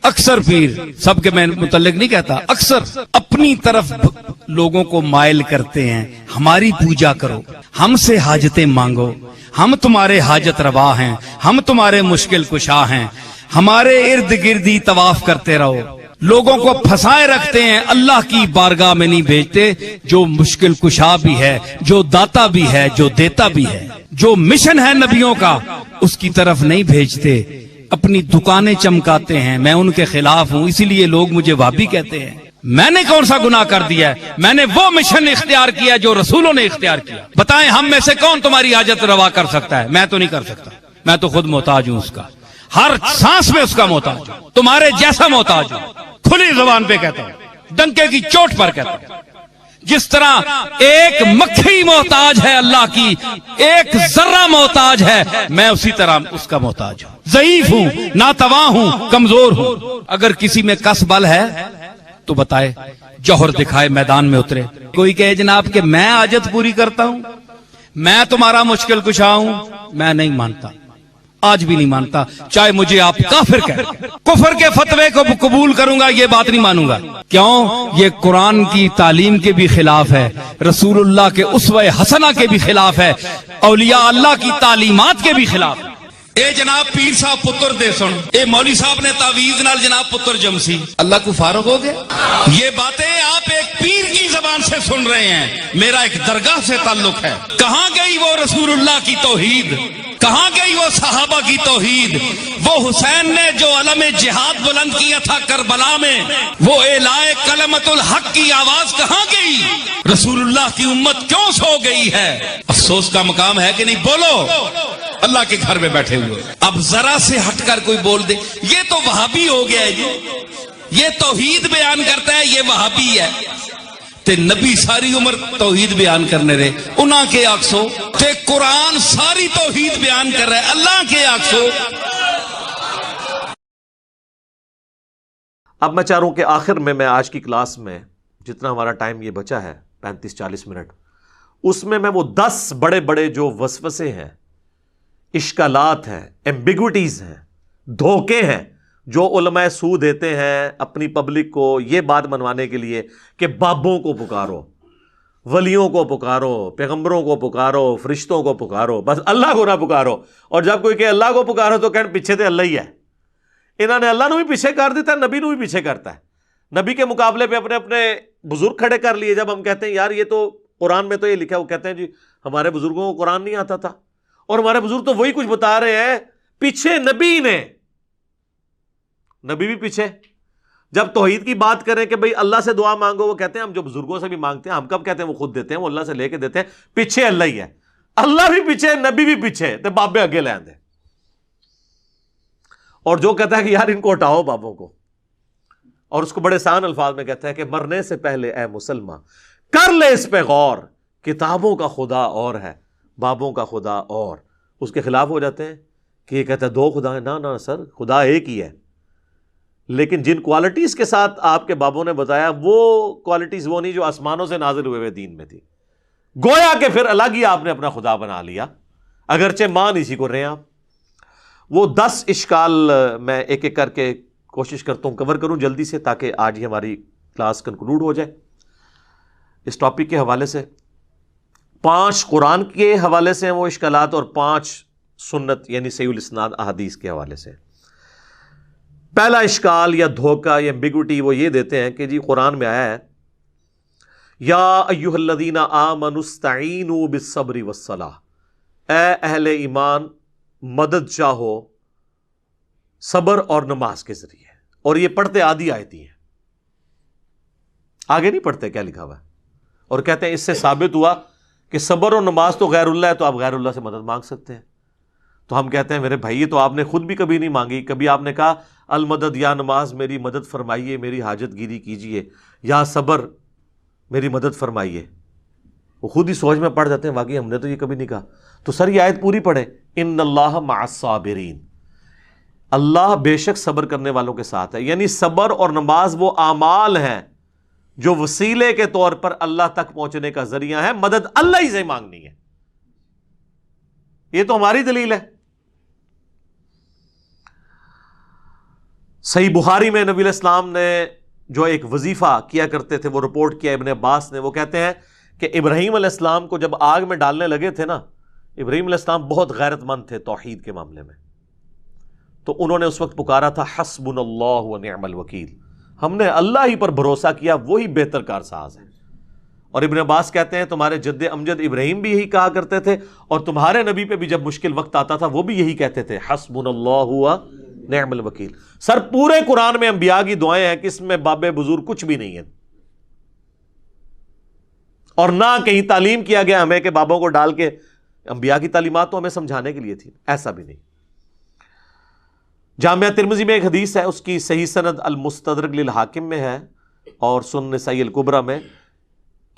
اکثر پیر، سب کے میں متعلق نہیں کہتا، اکثر اپنی طرف لوگوں کو مائل کرتے ہیں، ہماری پوجا کرو، ہم سے حاجتیں مانگو، ہم تمہارے حاجت روا ہیں، ہم تمہارے مشکل کشا ہیں، ہمارے ارد گردی طواف کرتے رہو۔ لوگوں کو پھنسائے رکھتے ہیں، اللہ کی بارگاہ میں نہیں بھیجتے، جو مشکل کشا بھی ہے، جو داتا بھی ہے، جو دیتا بھی ہے، جو مشن ہے نبیوں کا اس کی طرف نہیں بھیجتے، اپنی دکانیں چمکاتے ہیں۔ میں ان کے خلاف ہوں، اسی لیے لوگ مجھے وہابی کہتے ہیں۔ میں نے کون سا گناہ کر دیا ہے؟ میں نے وہ مشن اختیار کیا جو رسولوں نے اختیار کیا۔ بتائیں ہم میں سے کون تمہاری حاجت روا کر سکتا ہے؟ میں تو نہیں کر سکتا، میں تو خود محتاج ہوں اس کا، ہر سانس میں اس کا محتاج ہوں، تمہارے جیسا محتاج ہوں، کھلی زبان پہ کہتا ہوں، ڈنکے کی چوٹ پر کہتا ہوں۔ جس طرح ایک مکھی محتاج ہے اللہ کی، ایک ذرہ محتاج ہے، میں اسی طرح اس کا محتاج ہوں، ضعیف ہوں، ناتواں ہوں، کمزور ہوں۔ اگر کسی میں کس بل ہے تو بتائے، جوہر دکھائے، میدان میں اترے۔ کوئی کہے جناب کہ میں حاجت پوری کرتا ہوں، میں تمہارا مشکل کشا ہوں، میں نہیں مانتا، آج بھی نہیں مانتا، چاہے مجھے آپ کافر کہیں۔ کفر کے فتوے کو قبول کروں گا، یہ بات نہیں مانوں گا۔ کیوں؟ یہ قرآن کی تعلیم کے بھی خلاف ہے، رسول اللہ کے اسوہ حسنہ کے بھی خلاف ہے، اولیاء اللہ کی تعلیمات کے بھی خلاف ہے۔ اے جناب پیر صاحب پتر دے سن، اے مولوی صاحب نے تعویذ نال جناب پتر جمسی، اللہ کو فارغ ہو گیا؟ یہ باتیں آپ ایک پیر کی زبان سے سن رہے ہیں، میرا ایک درگاہ سے تعلق ہے۔ کہاں گئی وہ رسول اللہ کی توحید؟ کہاں گئی وہ صحابہ کی توحید؟ وہ حسین نے جو علم جہاد بلند کیا تھا کربلا میں، وہ اعلائے کلمت الحق کی آواز کہاں گئی؟ رسول اللہ کی امت کیوں سو گئی ہے؟ افسوس کا مقام ہے کہ نہیں؟ بولو، اللہ کے گھر میں بیٹھے ہوئے۔ اب ذرا سے ہٹ کر کوئی بول دے یہ تو وہابی ہو گیا ہے جی، یہ توحید بیان کرتا ہے، یہ وہابی ہے۔ تے نبی ساری عمر توحید بیان کرنے رہے، انہاں کے آکسو تے قرآن ساری توحید بیان کر رہا ہے، اللہ کے آکسو۔ اب میں چاہ رہا ہوں کہ آخر میں آج کی کلاس میں جتنا ہمارا ٹائم یہ بچا ہے 35-40 منٹ، اس میں وہ 10 بڑے بڑے جو وسوسے ہیں، اشکالات ہیں، ایمبیگوٹیز ہیں، دھوکے ہیں، جو علماء سو دیتے ہیں اپنی پبلک کو یہ بات منوانے کے لیے کہ بابوں کو پکارو، ولیوں کو پکارو، پیغمبروں کو پکارو، فرشتوں کو پکارو، بس اللہ کو نہ پکارو۔ اور جب کوئی کہ اللہ کو پکارو تو کہیں پیچھے تے اللہ ہی ہے۔ انہوں نے اللہ نو بھی پیچھے کر دیتا ہے، نبی نو بھی پیچھے کرتا ہے، نبی کے مقابلے پہ اپنے اپنے بزرگ کھڑے کر لیے۔ جب ہم کہتے ہیں یار یہ تو قرآن میں تو یہ لکھا ہے، وہ کہتے ہیں جی ہمارے بزرگوں کو قرآن نہیں آتا تھا، اور ہمارے بزرگ تو وہی کچھ بتا رہے ہیں، پیچھے نبی نے، نبی بھی پیچھے۔ جب توحید کی بات کریں کہ بھئی اللہ سے دعا مانگو، وہ کہتے ہیں ہم جو بزرگوں سے بھی مانگتے ہیں، ہم کب کہتے ہیں وہ خود دیتے ہیں، وہ اللہ سے لے کے دیتے ہیں، پیچھے اللہ ہی ہے، اللہ بھی پیچھے، نبی بھی پیچھے، تے بابے اگے لے آندے۔ اور جو کہتا ہے کہ یار ان کو ہٹاؤ بابوں کو، اور اس کو بڑے آسان الفاظ میں کہتا ہے کہ مرنے سے پہلے اے مسلمان کر لے اس پہ غور، کتابوں کا خدا اور ہے، بابوں کا خدا اور۔ اس کے خلاف ہو جاتے ہیں کہ یہ کہتا ہے 2 خدا ہیں۔ نہ سر، خدا ایک ہی ہے، لیکن جن کوالٹیز کے ساتھ آپ کے بابوں نے بتایا وہ کوالٹیز وہ نہیں جو آسمانوں سے نازل ہوئے دین میں تھی۔ گویا کہ پھر الگ ہی آپ نے اپنا خدا بنا لیا، اگرچہ مان اسی کو رہے ہیں آپ۔ وہ 10 اشکال میں ایک ایک کر کے کوشش کرتا ہوں کور کروں جلدی سے، تاکہ آج ہی ہماری کلاس کنکلوڈ ہو جائے اس ٹاپک کے حوالے سے۔ 5 قرآن کے حوالے سے ہیں وہ اشکالات، اور 5 سنت یعنی صحیح الاسناد احادیث کے حوالے سے۔ پہلا اشکال یا دھوکہ یا ایمبیگوٹی وہ یہ دیتے ہیں کہ جی قرآن میں آیا ہے یا ایھا الذین آمنوا استعینوا بالصبر والصلاۃ، اے اہل ایمان مدد چاہو صبر اور نماز کے ذریعے۔ اور یہ پڑھتے آدھی آیتی ہیں، آگے نہیں پڑھتے کیا لکھا ہوا ہے، اور کہتے ہیں اس سے ثابت ہوا کہ صبر اور نماز تو غیر اللہ ہے، تو آپ غیر اللہ سے مدد مانگ سکتے ہیں۔ تو ہم کہتے ہیں میرے بھائی یہ تو آپ نے خود بھی کبھی نہیں مانگی، کبھی آپ نے کہا المدد یا نماز میری مدد فرمائیے، میری حاجت گیری کیجیے، یا صبر میری مدد فرمائیے۔ وہ خود ہی سوچ میں پڑ جاتے ہیں واقعی ہم نے تو یہ کبھی نہیں کہا۔ تو سر یہ آیت پوری پڑھیں، ان اللہ مع الصابرین، اللہ بے شک صبر کرنے والوں کے ساتھ ہے۔ یعنی صبر اور نماز وہ اعمال ہیں جو وسیلے کے طور پر اللہ تک پہنچنے کا ذریعہ ہے، مدد اللہ ہی سے مانگنی ہے۔ یہ تو ہماری دلیل ہے۔ صحیح بخاری میں نبی علیہ السلام نے جو ایک وظیفہ کیا کرتے تھے وہ رپورٹ کیا ابن عباس نے. وہ کہتے ہیں کہ ابراہیم علیہ السلام کو جب آگ میں ڈالنے لگے تھے نا، ابراہیم علیہ السلام بہت غیرت مند تھے توحید کے معاملے میں، تو انہوں نے اس وقت پکارا تھا حسبنا اللہ و نعم الوکیل، ہم نے اللہ ہی پر بھروسہ کیا، وہی بہتر کارساز ہے. اور ابن عباس کہتے ہیں تمہارے جد امجد ابراہیم بھی یہی کہا کرتے تھے، اور تمہارے نبی پہ بھی جب مشکل وقت آتا تھا وہ بھی یہی کہتے تھے حسبنا اللہ و نعم الوکیل. سر پورے قرآن میں انبیاء کی دعائیں ہیں کہ اس میں باب بزرگ کچھ بھی نہیں ہے، اور نہ کہیں تعلیم کیا گیا ہمیں کہ بابوں کو ڈال کے، انبیاء کی تعلیمات تو ہمیں سمجھانے کے لیے تھی، ایسا بھی نہیں. جامعہ ترمذی میں ایک حدیث ہے، اس کی صحیح سند المستدرک للحاکم میں ہے اور سنن نسائی الکبریٰ میں،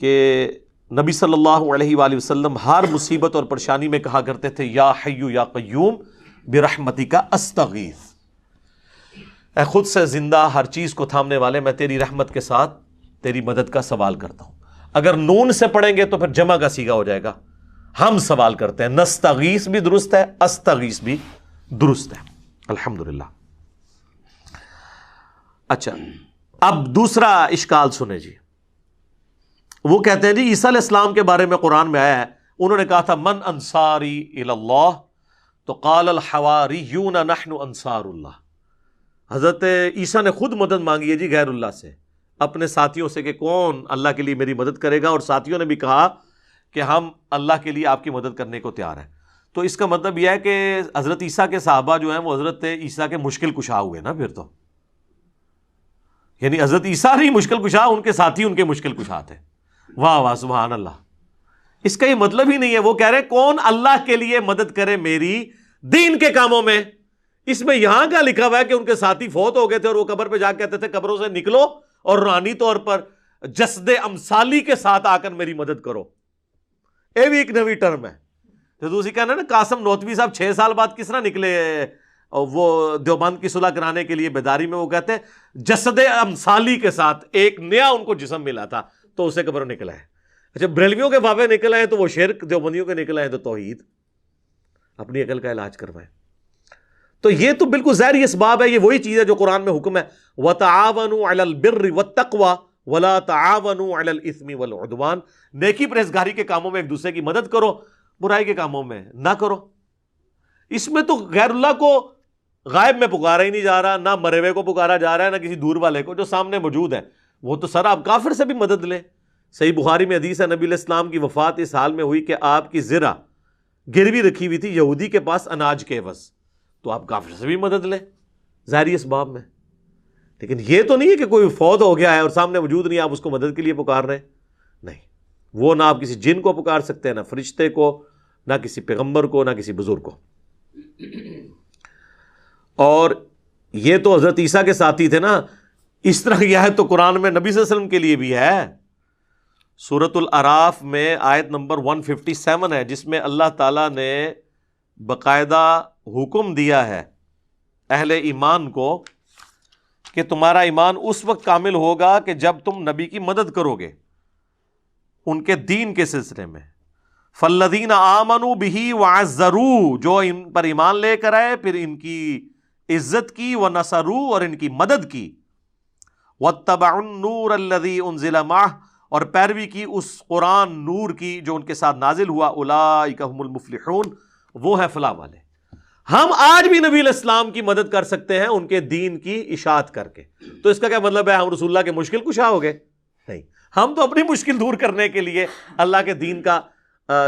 کہ نبی صلی اللہ علیہ وآلہ وسلم ہر مصیبت اور پریشانی میں کہا کرتے تھے یا حی یا قیوم برحمتک استغیث، اے خود سے زندہ ہر چیز کو تھامنے والے، میں تیری رحمت کے ساتھ تیری مدد کا سوال کرتا ہوں. اگر نون سے پڑھیں گے تو پھر جمع کا صیغہ ہو جائے گا، ہم سوال کرتے ہیں. نستغیث بھی درست ہے، استغیث بھی درست ہے. الحمدللہ. اچھا اب دوسرا اشکال سنیں جی. وہ کہتے ہیں جی عیسیٰ علیہ السلام کے بارے میں قرآن میں آیا ہے، انہوں نے کہا تھا من انصاری الی اللہ، تو قال الحواریون نحن انصار اللہ. حضرت عیسیٰ نے خود مدد مانگی ہے جی غیر اللہ سے، اپنے ساتھیوں سے کہ کون اللہ کے لیے میری مدد کرے گا، اور ساتھیوں نے بھی کہا کہ ہم اللہ کے لیے آپ کی مدد کرنے کو تیار ہیں. تو اس کا مطلب یہ ہے کہ حضرت عیسیٰ کے صحابہ جو ہیں وہ حضرت عیسیٰ کے مشکل کشا ہوئے نا پھر تو، یعنی حضرت عیسیٰ نہیں مشکل کشا، ان کے ساتھی ان کے مشکل کشا تھے. واہ واہ سبحان اللہ. اس کا یہ مطلب ہی نہیں ہے. وہ کہہ رہے کون اللہ کے لیے مدد کرے میری دین کے کاموں میں. اس میں یہاں کا لکھا ہوا ہے کہ ان کے ساتھی فوت ہو گئے تھے اور وہ قبر پہ جا کے کہتے تھے قبروں سے نکلو اور روحانی طور پر جسد امثالی کے ساتھ آ کر میری مدد کرو. یہ بھی ایک نوی ٹرم ہے. تو دوسری کہنا نا قاسم نوتوی صاحب 6 سال بعد کس طرح نکلے وہ دیوبند کی صلح کرانے کے لیے بیداری میں. وہ کہتے ہیں جسد امثالی کے ساتھ ایک نیا ان کو جسم ملا تھا تو اسے قبر نکلا ہے. اچھا بریلویوں کے بابے نکل آئے تو وہ شرک، دیوبندیوں کے نکل آئے تو توحید. اپنی عقل کا علاج کروائیں. تو یہ تو بالکل ظاہری اسباب ہے. یہ وہی چیز ہے جو قرآن میں حکم ہے وَتَعَاوَنُوا عَلَى الْبِرِّ وَالتَّقْوَى وَلَا تَعَاوَنُوا عَلَى الْإِثْمِ وَالْعُدْوَانِ. نیکی پرہیزگاری کے کاموں میں ایک دوسرے کی مدد کرو، برائی کے کاموں میں نہ کرو. اس میں تو غیر اللہ کو غائب میں پکارا ہی نہیں جا رہا، نہ مرے ہوئے کو پکارا جا رہا ہے، نہ کسی دور والے کو، جو سامنے موجود ہے. وہ تو سر آپ کافر سے بھی مدد لیں. صحیح بخاری میں حدیث ہے نبی علیہ السلام کی وفات اس حال میں ہوئی کہ آپ کی زرہ گروی رکھی ہوئی تھی یہودی کے پاس اناج کے عوض، تو آپ کافر سے بھی مدد لیں ظاہری اسباب میں. لیکن یہ تو نہیں ہے کہ کوئی فوت ہو گیا ہے اور سامنے موجود نہیں، آپ اس کو مدد کے لیے پکار رہے ہیں. نہیں، وہ نہ آپ کسی جن کو پکار سکتے ہیں، نہ فرشتے کو، نہ کسی پیغمبر کو، نہ کسی بزرگ کو. اور یہ تو حضرت عیسیٰ کے ساتھی تھے نا. اس طرح کی آیت تو قرآن میں نبی صلی اللہ علیہ وسلم کے لیے بھی ہے. سورۃ الاعراف میں آیت نمبر 157 ہے، جس میں اللہ تعالیٰ نے باقاعدہ حکم دیا ہے اہل ایمان کو کہ تمہارا ایمان اس وقت کامل ہوگا کہ جب تم نبی کی مدد کرو گے ان کے دین کے سلسلے میں. فالذین آمنوا بہ وعزروہ، جو ان پر ایمان لے کر آئے پھر ان کی عزت کی، ونصروا، اور ان کی مدد کی، واتبعوا النور الذی انزل معہ، اور پیروی کی اس قرآن نور کی جو ان کے ساتھ نازل ہوا، اولئک هم المفلحون، وہ ہے فلاح والے. ہم آج بھی نبی علیہ السلام کی مدد کر سکتے ہیں ان کے دین کی اشاعت کر کے. تو اس کا کیا مطلب ہے ہم رسول اللہ کے مشکل کشا ہو گئے؟ نہیں، ہم تو اپنی مشکل دور کرنے کے لیے اللہ کے دین کا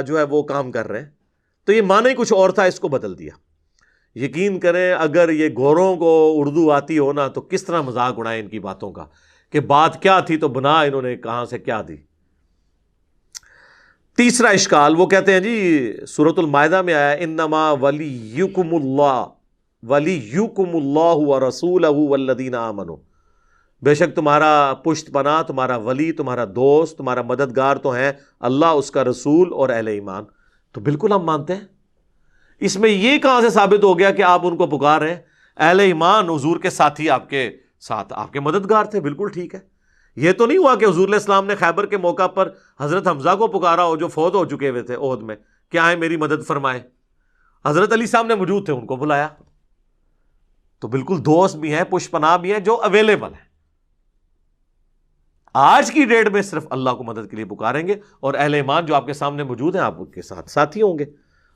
جو ہے وہ کام کر رہے ہیں. تو یہ معنی کچھ اور تھا، اس کو بدل دیا. یقین کریں اگر یہ گوروں کو اردو آتی ہو نا تو کس طرح مذاق اڑائیں ان کی باتوں کا کہ بات کیا تھی تو بنا انہوں نے کہاں سے کیا دی. تیسرا اشکال وہ کہتے ہیں جی سورۃ المائدہ میں آیا انما ولیکم اللہ ورسولہ والذین آمنوا، بے شک تمہارا پشت پناہ، تمہارا ولی، تمہارا دوست، تمہارا مددگار تو ہیں اللہ، اس کا رسول اور اہل ایمان. تو بالکل ہم مانتے ہیں. اس میں یہ کہاں سے ثابت ہو گیا کہ آپ ان کو پکار رہے ہیں؟ اہل ایمان حضور کے ساتھی آپ کے ساتھ آپ کے مددگار تھے، بالکل ٹھیک ہے. یہ تو نہیں ہوا کہ حضور علیہ السلام نے خیبر کے موقع پر حضرت حمزہ کو پکارا ہو جو فوت ہو چکے ہوئے تھے عہد میں کہ آئیں میری مدد فرمائیں. حضرت علی صاحب نے موجود تھے، ان کو بلایا. تو بالکل دوست بھی ہیں، پش پناہ بھی ہیں جو اویلیبل ہیں. آج کی ڈیٹ میں صرف اللہ کو مدد کے لیے پکاریں گے، اور اہل ایمان جو آپ کے سامنے موجود ہیں آپ ان کے ساتھ ساتھی ہوں گے.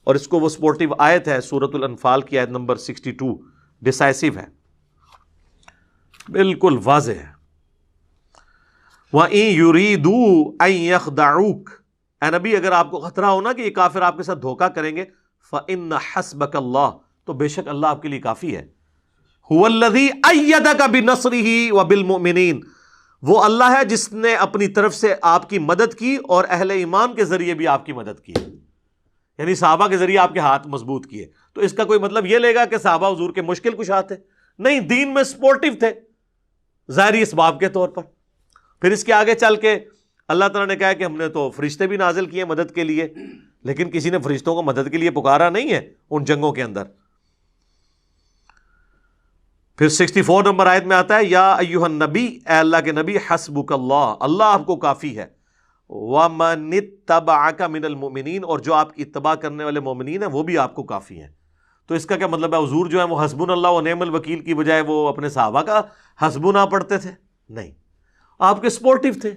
اور اس کو وہ سپورٹیو آیت ہے سورۃ الانفال کی آیت نمبر 62، ڈیسائسو ہے، بالکل واضح ہے. وَإِن يُرِيدُوا أَن يَخْدَعُوكَ، اے نبی اگر آپ کو خطرہ ہونا کہ یہ کافر آپ کے ساتھ دھوکہ کریں گے، فَإِنَّ حَسْبَكَ اللَّهُ، تو بے شک اللہ آپ کے لیے کافی ہے. هُوَ الَّذِي أَيَّدَكَ بِنَصْرِهِ وَبِالْمُؤْمِنِينَ، وہ اللہ ہے جس نے اپنی طرف سے آپ کی مدد کی اور اہل ایمان کے ذریعے بھی آپ کی مدد کی، یعنی صحابہ کے ذریعے آپ کے ہاتھ مضبوط کیے. تو اس کا کوئی مطلب یہ لے گا کہ صحابہ حضور کے مشکل کشا تھے؟ نہیں، دین میں سپورٹیو تھے ظاہری اسباب کے طور پر. پھر اس کے آگے چل کے اللہ تعالیٰ نے کہا کہ ہم نے تو فرشتے بھی نازل کیے مدد کے لیے، لیکن کسی نے فرشتوں کو مدد کے لیے پکارا نہیں ہے ان جنگوں کے اندر. پھر 64 نمبر آیت میں آتا ہے یا ایھا النبی، اے اللہ کے نبی، حسبک اللہ، اللہ آپ کو کافی ہے، ومن اتبعک من المؤمنین، اور جو آپ کی اتباع کرنے والے مومنین ہیں وہ بھی آپ کو کافی ہیں. تو اس کا کیا مطلب ہے؟ حضور جو ہے وہ حسبنا اللہ و نعم الوکیل کی بجائے وہ اپنے صحابہ کا حسبنا پڑھتے تھے؟ نہیں، آپ کے سپورٹیو تھے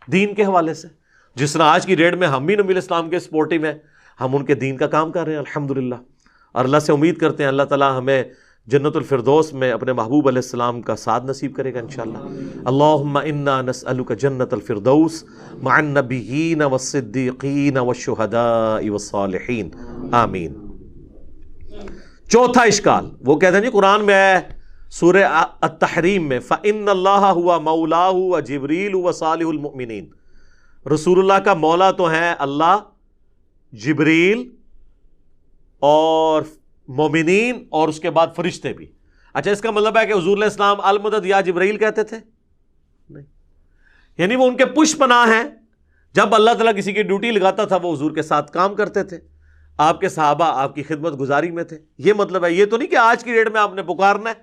دین کے حوالے سے. جس طرح آج کی ڈیٹ میں ہم بھی نبی اسلام کے سپورٹیو ہیں، ہم ان کے دین کا کام کر رہے ہیں الحمدللہ، اور اللہ سے امید کرتے ہیں اللہ تعالیٰ ہمیں جنت الفردوس میں اپنے محبوب علیہ السلام کا ساتھ نصیب کرے گا انشاءاللہ. اللہم انا نسألک جنت الفردوس مع النبیین والصدیقین والشہداء والصالحین، آمین. چوتھا اشکال وہ کہتے ہیں جی قرآن میں ہے سورہ التحریم میں فَإِنَّ اللَّهَ هُوَ مَوْلَاهُ وَجِبْرِيلُ وَصَالِحُ الْمُؤْمِنِينَ، رسول اللہ کا مولا تو ہیں اللہ، جبریل اور مومنین، اور اس کے بعد فرشتے بھی. اچھا، اس کا مطلب ہے کہ حضور علیہ السلام المدد یا جبرائیل کہتے تھے؟ نہیں، یعنی وہ ان کے پش پناہ ہیں. جب اللہ تعالیٰ کسی کی ڈیوٹی لگاتا تھا وہ حضور کے ساتھ کام کرتے تھے، آپ کے صحابہ آپ کی خدمت گزاری میں تھے. یہ مطلب ہے، یہ تو نہیں کہ آج کی ڈیٹ میں آپ نے پکارنا ہے.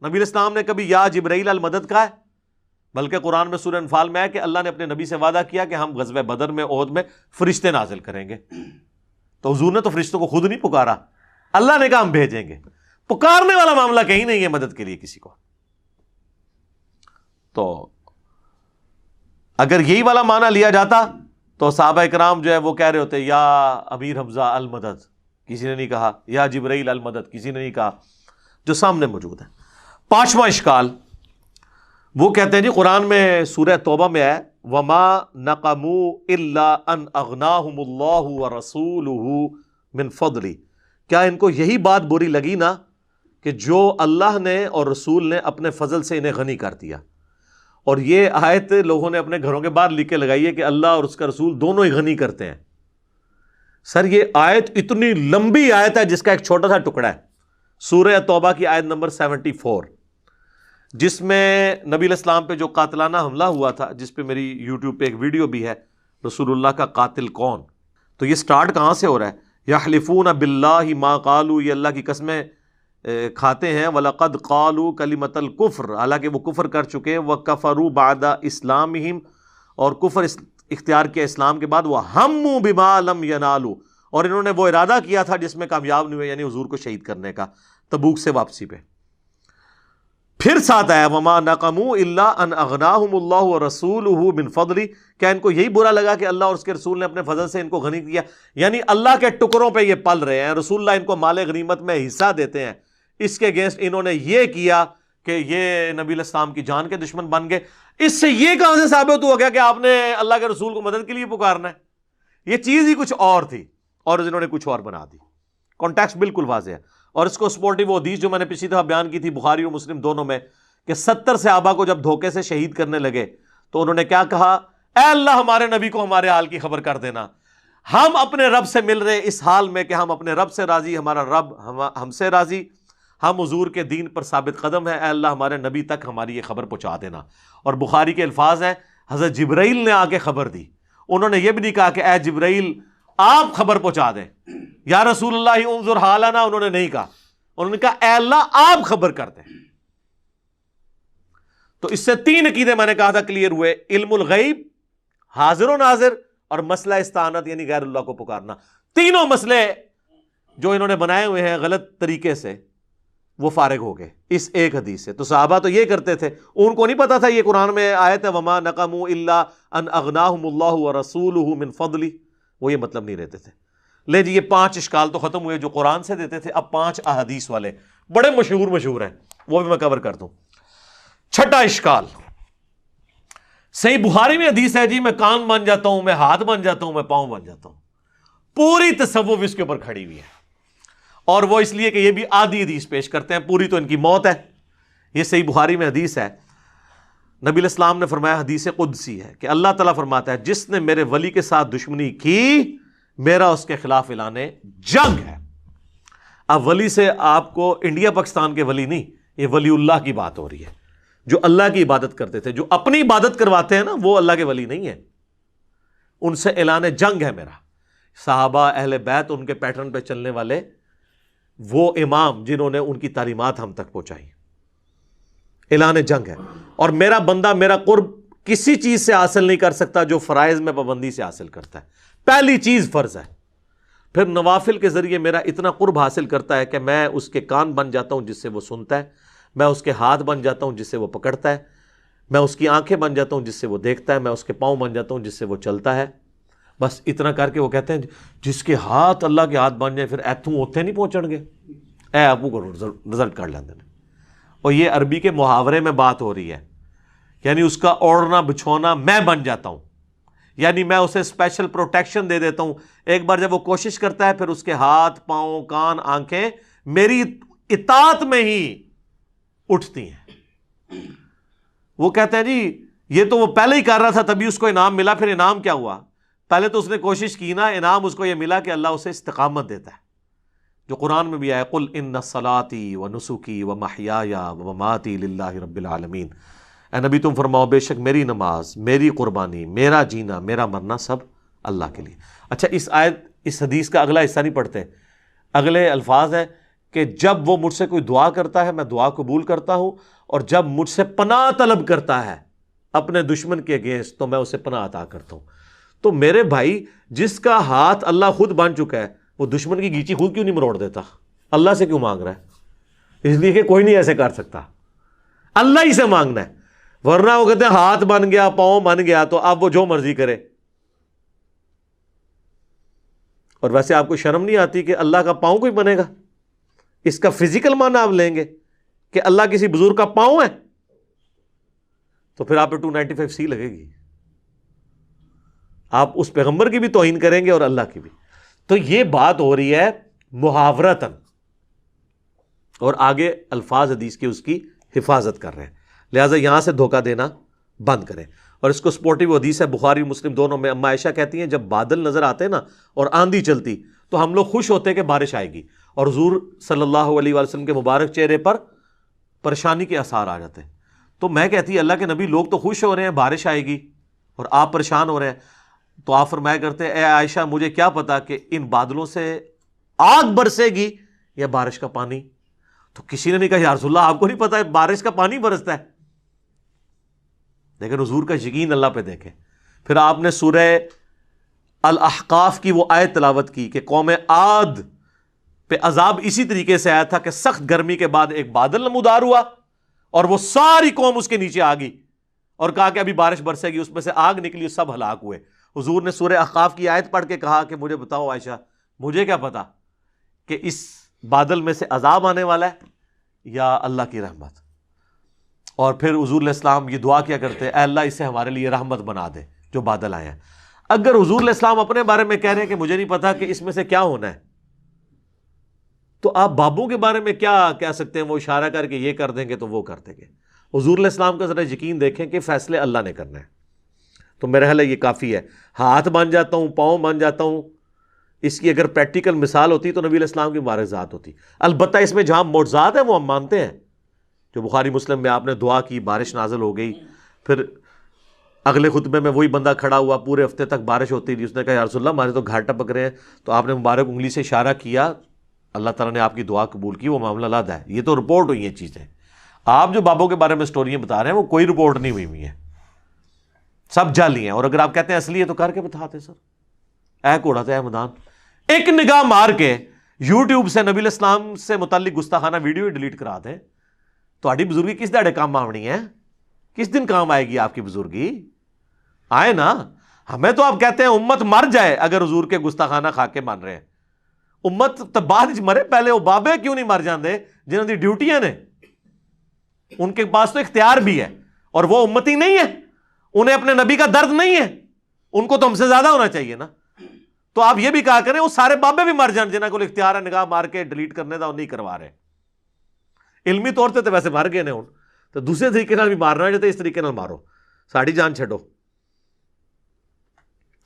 نبی علیہ السلام نے کبھی یا جبرائیل المدد کہا ہے؟ بلکہ قرآن میں سورہ انفال میں ہے کہ اللہ نے اپنے نبی سے وعدہ کیا کہ ہم غزوہ بدر میں، احد میں فرشتے نازل کریں گے. تو حضور نے تو فرشتوں کو خود نہیں پکارا، اللہ نے کہا ہم بھیجیں گے. پکارنے والا معاملہ کہیں نہیں ہے مدد کے لیے کسی کو. تو اگر یہی والا معنی لیا جاتا تو صحابہ کرام جو ہے وہ کہہ رہے ہوتے یا امیر حمزہ المدد، کسی نے نہیں کہا، یا جبرائیل المدد کسی نے نہیں کہا، جو سامنے موجود ہے. پانچواں اشکال وہ کہتے ہیں جی قرآن میں سورہ توبہ میں ہے وما نقموا الا ان اغناہم اللہ ورسولہ من فضلہ، کیا ان کو یہی بات بری لگی نا کہ جو اللہ نے اور رسول نے اپنے فضل سے انہیں غنی کر دیا. اور یہ آیت لوگوں نے اپنے گھروں کے باہر لکھ کے لگائی ہے کہ اللہ اور اس کا رسول دونوں ہی غنی کرتے ہیں. سر یہ آیت اتنی لمبی آیت ہے جس کا ایک چھوٹا سا ٹکڑا ہے سورہ توبہ کی آیت نمبر 74، جس میں نبی علیہ السلام پہ جو قاتلانہ حملہ ہوا تھا، جس پہ میری یوٹیوب پہ ایک ویڈیو بھی ہے، رسول اللہ کا قاتل کون. تو یہ سٹارٹ کہاں سے ہو رہا ہے؟ یحلفون باللہ ما قالوا، یہ اللہ کی قسمیں کھاتے ہیں، وَلَقَدْ قَالُوا كَلِمَةَ الْكُفْرِ، حالانکہ وہ کفر کر چکے، وَكَفَرُوا بَعْدَ اسلامہم، اور کفر اختیار کیا اسلام کے بعد، وَهَمُّوا بِمَا لَمْ يَنَالُوا، اور انہوں نے وہ ارادہ کیا تھا جس میں کامیاب نہیں ہوئے، یعنی حضور کو شہید کرنے کا تبوک سے واپسی پہ. پھر ساتھ آیا وَمَا نَقَمُوا إِلَّا أَنْ أَغْنَاهُمُ اللَّهُ وَرَسُولُهُ مِنْ فَضْلِهِ، کیا ان کو یہی برا لگا کہ اللہ اور اس کے رسول نے اپنے فضل سے ان کو غنی کیا؟ یعنی اللہ کے ٹکڑوں پہ یہ پل رہے ہیں، رسول اللہ ان کو مال غنیمت میں حصہ دیتے ہیں، اس کے اگینسٹ انہوں نے یہ کیا کہ یہ نبی علیہ السلام کی جان کے دشمن بن گئے. اس سے یہ کہاں سے ثابت ہو گیا کہ آپ نے اللہ کے رسول کو مدد کے لیے پکارنا ہے؟ یہ چیز ہی کچھ اور تھی اور انہوں نے کچھ اور بنا دی. کانٹیکسٹ بالکل واضح ہے. اور اس کو سپورٹیو حدیث جو میں نے پچھلی دفعہ بیان کی تھی بخاری اور مسلم دونوں میں، کہ 70 صحابہ کو جب دھوکے سے شہید کرنے لگے تو انہوں نے کیا کہا؟ اے اللہ ہمارے نبی کو ہمارے حال کی خبر کر دینا، ہم اپنے رب سے مل رہے اس حال میں کہ ہم اپنے رب سے راضی، ہمارا رب ہم سے راضی، ہم حضور کے دین پر ثابت قدم ہیں، اے اللہ ہمارے نبی تک ہماری یہ خبر پہنچا دینا. اور بخاری کے الفاظ ہیں حضرت جبرائیل نے آ کے خبر دی. انہوں نے یہ بھی نہیں کہا کہ اے جبرائیل آپ خبر پہنچا دیں، یا رسول اللہ انظر حالنا، انہوں نے نہیں کہا، انہوں نے کہا اے اللہ آپ خبر کر دیں. تو اس سے 3 عقیدے میں نے کہا تھا کلیئر ہوئے: علم الغیب، حاضر و ناظر، اور مسئلہ استعانت یعنی غیر اللہ کو پکارنا. تینوں مسئلے جو انہوں نے بنائے ہوئے ہیں غلط طریقے سے وہ فارغ ہو گئے اس ایک حدیث سے. تو صحابہ تو یہ کرتے تھے, ان کو نہیں پتا تھا یہ قرآن میں آیت ہے وما نقموا الا ان اغناہم اللہ ورسولہ من فضلہ, وہ یہ مطلب نہیں رہتے تھے. لے جی یہ 5 اشکال تو ختم ہوئے جو قرآن سے دیتے تھے. اب 5 احادیث والے بڑے مشہور ہیں, وہ بھی میں کور کر دوں. چھٹا اشکال, صحیح بخاری میں حدیث ہے جی میں کان بن جاتا ہوں, میں ہاتھ بن جاتا ہوں, میں پاؤں بن جاتا ہوں. پوری تصوف اس کے اوپر کھڑی ہوئی ہے, اور وہ اس لیے کہ یہ بھی آدھی حدیث پیش کرتے ہیں, پوری تو ان کی موت ہے. یہ صحیح بخاری میں حدیث ہے, نبی علیہ السلام نے فرمایا, حدیث قدسی ہے کہ اللہ تعالیٰ فرماتا ہے جس نے میرے ولی کے ساتھ دشمنی کی میرا اس کے خلاف اعلان جنگ ہے. اب ولی سے آپ کو انڈیا پاکستان کے ولی نہیں, یہ ولی اللہ کی بات ہو رہی ہے, جو اللہ کی عبادت کرتے تھے. جو اپنی عبادت کرواتے ہیں نا وہ اللہ کے ولی نہیں ہیں, ان سے اعلان جنگ ہے میرا. صحابہ اہل بیت ان کے پیٹرن پہ چلنے والے وہ امام جنہوں نے ان کی تعلیمات ہم تک پہنچائی, اعلان جنگ ہے. اور میرا بندہ میرا قرب کسی چیز سے حاصل نہیں کر سکتا جو فرائض میں پابندی سے حاصل کرتا ہے. پہلی چیز فرض ہے, پھر نوافل کے ذریعے میرا اتنا قرب حاصل کرتا ہے کہ میں اس کے کان بن جاتا ہوں جس سے وہ سنتا ہے, میں اس کے ہاتھ بن جاتا ہوں جس سے وہ پکڑتا ہے, میں اس کی آنکھیں بن جاتا ہوں جس سے وہ دیکھتا ہے, میں اس کے پاؤں بن جاتا ہوں جس سے وہ چلتا ہے. بس اتنا کر کے وہ کہتے ہیں جس کے ہاتھ اللہ کے ہاتھ بن جائیں پھر ایتھوں اوتھے نہیں پہنچن گے, اے ابو کو رزلٹ کر لیندے. اور یہ عربی کے محاورے میں بات ہو رہی ہے, یعنی اس کا اوڑھنا بچھونا میں بن جاتا ہوں, یعنی میں اسے اسپیشل پروٹیکشن دے دیتا ہوں. ایک بار جب وہ کوشش کرتا ہے پھر اس کے ہاتھ پاؤں کان آنکھیں میری اطاعت میں ہی اٹھتی ہیں. وہ کہتے ہیں جی یہ تو وہ پہلے ہی کر رہا تھا تبھی اس کو انعام ملا, پھر انعام کیا ہوا؟ پہلے تو اس نے کوشش کی نا, انعام اس کو یہ ملا کہ اللہ اسے استقامت دیتا ہے, جو قرآن میں بھی آیا قل ان صلاتی و نسکی و محیایا و مماتی للہ رب العالمین. اے نبی تم فرماؤ بے شک میری نماز, میری قربانی, میرا جینا, میرا مرنا سب اللہ کے لیے. اچھا اس حدیث کا اگلا حصہ نہیں پڑھتے, اگلے الفاظ ہیں کہ جب وہ مجھ سے کوئی دعا کرتا ہے میں دعا قبول کرتا ہوں, اور جب مجھ سے پناہ طلب کرتا ہے اپنے دشمن کے اگینسٹ تو میں اسے پناہ عطا کرتا ہوں. تو میرے بھائی جس کا ہاتھ اللہ خود بن چکا ہے وہ دشمن کی گیچی خود کیوں نہیں مروڑ دیتا؟ اللہ سے کیوں مانگ رہا ہے؟ اس لیے کہ کوئی نہیں ایسے کر سکتا, اللہ ہی سے مانگنا ہے. ورنہ وہ کہتے ہیں ہاتھ بن گیا پاؤں بن گیا تو اب وہ جو مرضی کرے. اور ویسے آپ کو شرم نہیں آتی کہ اللہ کا پاؤں کوئی بنے گا؟ اس کا فزیکل معنی آپ لیں گے کہ اللہ کسی بزرگ کا پاؤں ہے تو پھر آپ پہ 295C لگے گی. آپ اس پیغمبر کی بھی توہین کریں گے اور اللہ کی بھی. تو یہ بات ہو رہی ہے محاورتاً, اور آگے الفاظ حدیث کی اس کی حفاظت کر رہے ہیں. لہٰذا یہاں سے دھوکہ دینا بند کریں. اور اس کو سپورٹیو حدیث ہے بخاری مسلم دونوں میں, اما عائشہ کہتی ہیں جب بادل نظر آتے نا اور آندھی چلتی تو ہم لوگ خوش ہوتے کہ بارش آئے گی, اور حضور صلی اللہ علیہ وسلم کے مبارک چہرے پر پریشانی کے آثار آ جاتے ہیں. تو میں کہتی اللہ کے نبی لوگ تو خوش ہو رہے ہیں بارش آئے گی اور آپ پریشان ہو رہے ہیں. تو آپ فرمایا کرتے اے عائشہ مجھے کیا پتا کہ ان بادلوں سے آگ برسے گی یا بارش کا پانی. تو کسی نے نہیں کہا یا رسول اللہ آپ کو نہیں پتا بارش کا پانی برستا ہے. لیکن حضور کا یقین اللہ پہ دیکھیں. پھر آپ نے سورہ الاحقاف کی وہ آیت تلاوت کی کہ قوم عاد پہ عذاب اسی طریقے سے آیا تھا کہ سخت گرمی کے بعد ایک بادل نمودار ہوا اور وہ ساری قوم اس کے نیچے آ گئی اور کہا کہ ابھی بارش برسے گی, اس میں سے آگ نکلی, سب ہلاک ہوئے. حضور نے سورہ احقاف کی آیت پڑھ کے کہا کہ مجھے بتاؤ عائشہ مجھے کیا پتا کہ اس بادل میں سے عذاب آنے والا ہے یا اللہ کی رحمت. اور پھر حضور علیہ السلام یہ دعا کیا کرتے اے اللہ اسے ہمارے لیے رحمت بنا دے جو بادل آئے ہیں. اگر حضور علیہ السلام اپنے بارے میں کہہ رہے ہیں کہ مجھے نہیں پتا کہ اس میں سے کیا ہونا ہے, تو آپ بابوں کے بارے میں کیا کہہ سکتے ہیں؟ وہ اشارہ کر کے یہ کر دیں گے تو وہ کر دیں گے. حضور علیہ السلام کا ذرا یقین دیکھیں کہ فیصلے اللہ نے کرنا ہے. تو میرا خیال ہے یہ کافی ہے. ہاتھ بن جاتا ہوں پاؤں بن جاتا ہوں, اس کی اگر پریکٹیکل مثال ہوتی تو نبی علیہ السلام کی مبارک ذات ہوتی. البتہ اس میں جہاں معجزات ہیں وہ ہم مانتے ہیں, جو بخاری مسلم میں آپ نے دعا کی بارش نازل ہو گئی, پھر اگلے خطبے میں وہی بندہ کھڑا ہوا پورے ہفتے تک بارش ہوتی رہی, اس نے کہا یا رسول اللہ ہمارے تو گھاٹ ٹپک رہے ہیں, تو آپ نے مبارک انگلی سے اشارہ کیا, اللہ تعالیٰ نے آپ کی دعا قبول کی, وہ معاملہ علیحدہ ہے. یہ تو رپورٹ ہوئی ہیں چیزیں. آپ جو بابوں کے بارے میں سٹوریاں بتا رہے ہیں وہ کوئی رپورٹ نہیں ہوئی ہیں, سب جعلی ہیں. اور اگر آپ کہتے ہیں اصلی ہے تو کر کے بتاتے سر, اے گھوڑا تو اے میدان. ایک نگاہ مار کے یوٹیوب سے نبی علیہ السلام سے متعلق گستاخانہ ویڈیو ڈیلیٹ کرا دیں تو بزرگی کس دہڑے کام آنی ہے؟ کس دن کام آئے گی آپ کی بزرگی؟ آئے نا. ہمیں تو آپ کہتے ہیں امت مر جائے اگر حضور کے گستاخانہ خا کے مان رہے ہیں. امت تو بعد مرے، پہلے وہ بابے کیوں نہیں مر جاندے جنہوں کی ڈیوٹیاں نے؟ ان کے پاس تو اختیار بھی ہے اور وہ امتی نہیں ہے، انہیں اپنے نبی کا درد نہیں ہے، ان کو تو ہم سے زیادہ ہونا چاہیے نا. تو آپ یہ بھی کہا کریں وہ سارے بابے بھی مر جان جنہوں کو اختیار ہے نگاہ مار کے ڈیلیٹ کرنے کا، وہ نہیں کروا رہے. علمی طور سے تو ویسے مر گئے نے ہوں، تو دوسرے طریقے نال بھی مارنا ہے، اس طریقے نال مارو، ساری جان چھڈو.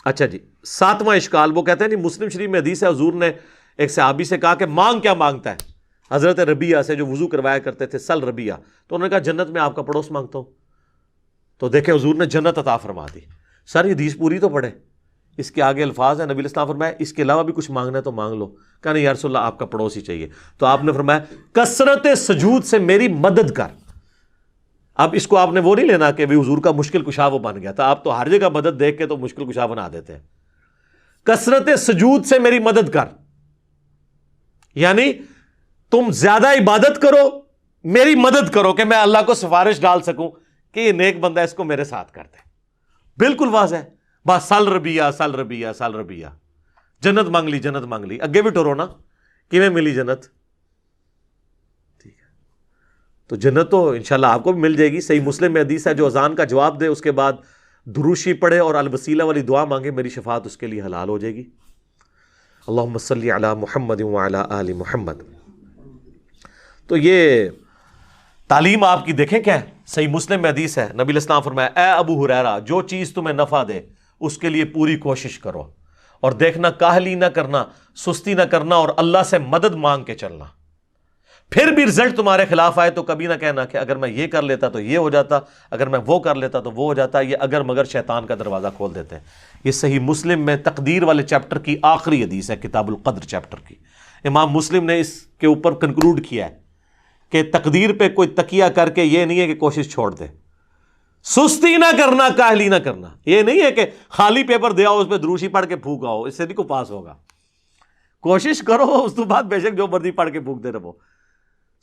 اچھا جی، 7واں اشکال وہ کہتے ہیں نہیں، مسلم شریف میں حدیث ہے حضور نے ایک صحابی سے کہا کہ مانگ کیا مانگتا ہے؟ حضرت ربیعہ سے جو وضو کروایا کرتے تھے، سل ربیعہ. تو انہوں نے کہا جنت میں آپ کا پڑوس مانگتا ہوں. تو دیکھیں حضور نے جنت عطا فرما دی. سر یہ حدیث پوری تو پڑھے، اس کے آگے الفاظ ہیں، نبی علیہ السلام فرمایا اس کے علاوہ بھی کچھ مانگنا ہے تو مانگ لو. کہا نہیں یا رسول اللہ آپ کا پڑوس ہی چاہیے. تو آپ نے فرمایا کثرت سجود سے میری مدد کر. اب اس کو آپ نے وہ نہیں لینا کہ بھی حضور کا مشکل کشا وہ بن گیا تھا، آپ تو ہر جگہ مدد دیکھ کے تو مشکل کشا بنا دیتے ہیں. کثرت سجود سے میری مدد کر، یعنی تم زیادہ عبادت کرو، میری مدد کرو کہ میں اللہ کو سفارش ڈال سکوں کہ یہ نیک بندہ اس کو میرے ساتھ کر دے. بالکل واضح ہے. بس سل ربیعہ سل ربیعہ سل ربیعہ، جنت مانگ لی جنت مانگ لی. اگے بھی ٹورو نا کیویں ملی جنت؟ ٹھیک ہے، تو جنت تو انشاءاللہ آپ کو بھی مل جائے گی. صحیح مسلم میں حدیث ہے جو اذان کا جواب دے اس کے بعد دروشی پڑھے اور الوسیلہ والی دعا مانگے، میری شفاعت اس کے لیے حلال ہو جائے گی. اللہم صلی علی محمد وعلی آل محمد. تو یہ تعلیم آپ کی دیکھیں کیا ہے. صحیح مسلم میں حدیث ہے، نبی علیہ السلام فرمایا اے ابو ہریرہ جو چیز تمہیں نفع دے اس کے لیے پوری کوشش کرو، اور دیکھنا کاہلی نہ کرنا، سستی نہ کرنا، اور اللہ سے مدد مانگ کے چلنا. پھر بھی رزلٹ تمہارے خلاف آئے تو کبھی نہ کہنا کہ اگر میں یہ کر لیتا تو یہ ہو جاتا، اگر میں وہ کر لیتا تو وہ ہو جاتا. یہ اگر مگر شیطان کا دروازہ کھول دیتے ہیں. یہ صحیح مسلم میں تقدیر والے چیپٹر کی آخری حدیث ہے، کتاب القدر چیپٹر کی. امام مسلم نے اس کے اوپر کنکلوڈ کیا ہے کہ تقدیر پہ کوئی تکیہ کر کے یہ نہیں ہے کہ کوشش چھوڑ دے، سستی نہ کرنا، کاہلی نہ کرنا. یہ نہیں ہے کہ خالی پیپر دے آؤ اس پہ دروشی پڑھ کے پھونک آؤ، اس سے نہیں کو پاس ہوگا. کوشش کرو، اس تو بعد بے شک جو مرضی پڑھ کے پھونک دے رہو.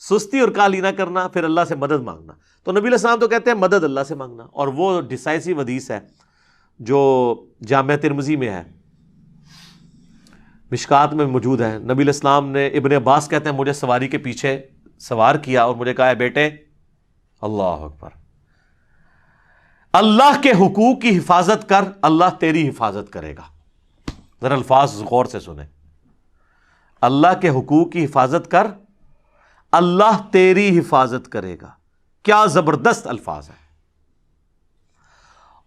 سستی اور کاہلی نہ کرنا، پھر اللہ سے مدد مانگنا. تو نبی علیہ السلام تو کہتے ہیں مدد اللہ سے مانگنا. اور وہ ڈیسائسو حدیث ہے جو جامع ترمذی میں ہے، مشکات میں موجود ہے. نبی علیہ السلام نے، ابن عباس کہتے ہیں مجھے سواری کے پیچھے سوار کیا اور مجھے کہا ہے بیٹے اللہ اکبر، اللہ کے حقوق کی حفاظت کر، اللہ تیری حفاظت کرے گا. ذرا الفاظ غور سے سنیں. اللہ کے حقوق کی حفاظت کر، اللہ تیری حفاظت کرے گا. کیا زبردست الفاظ ہے.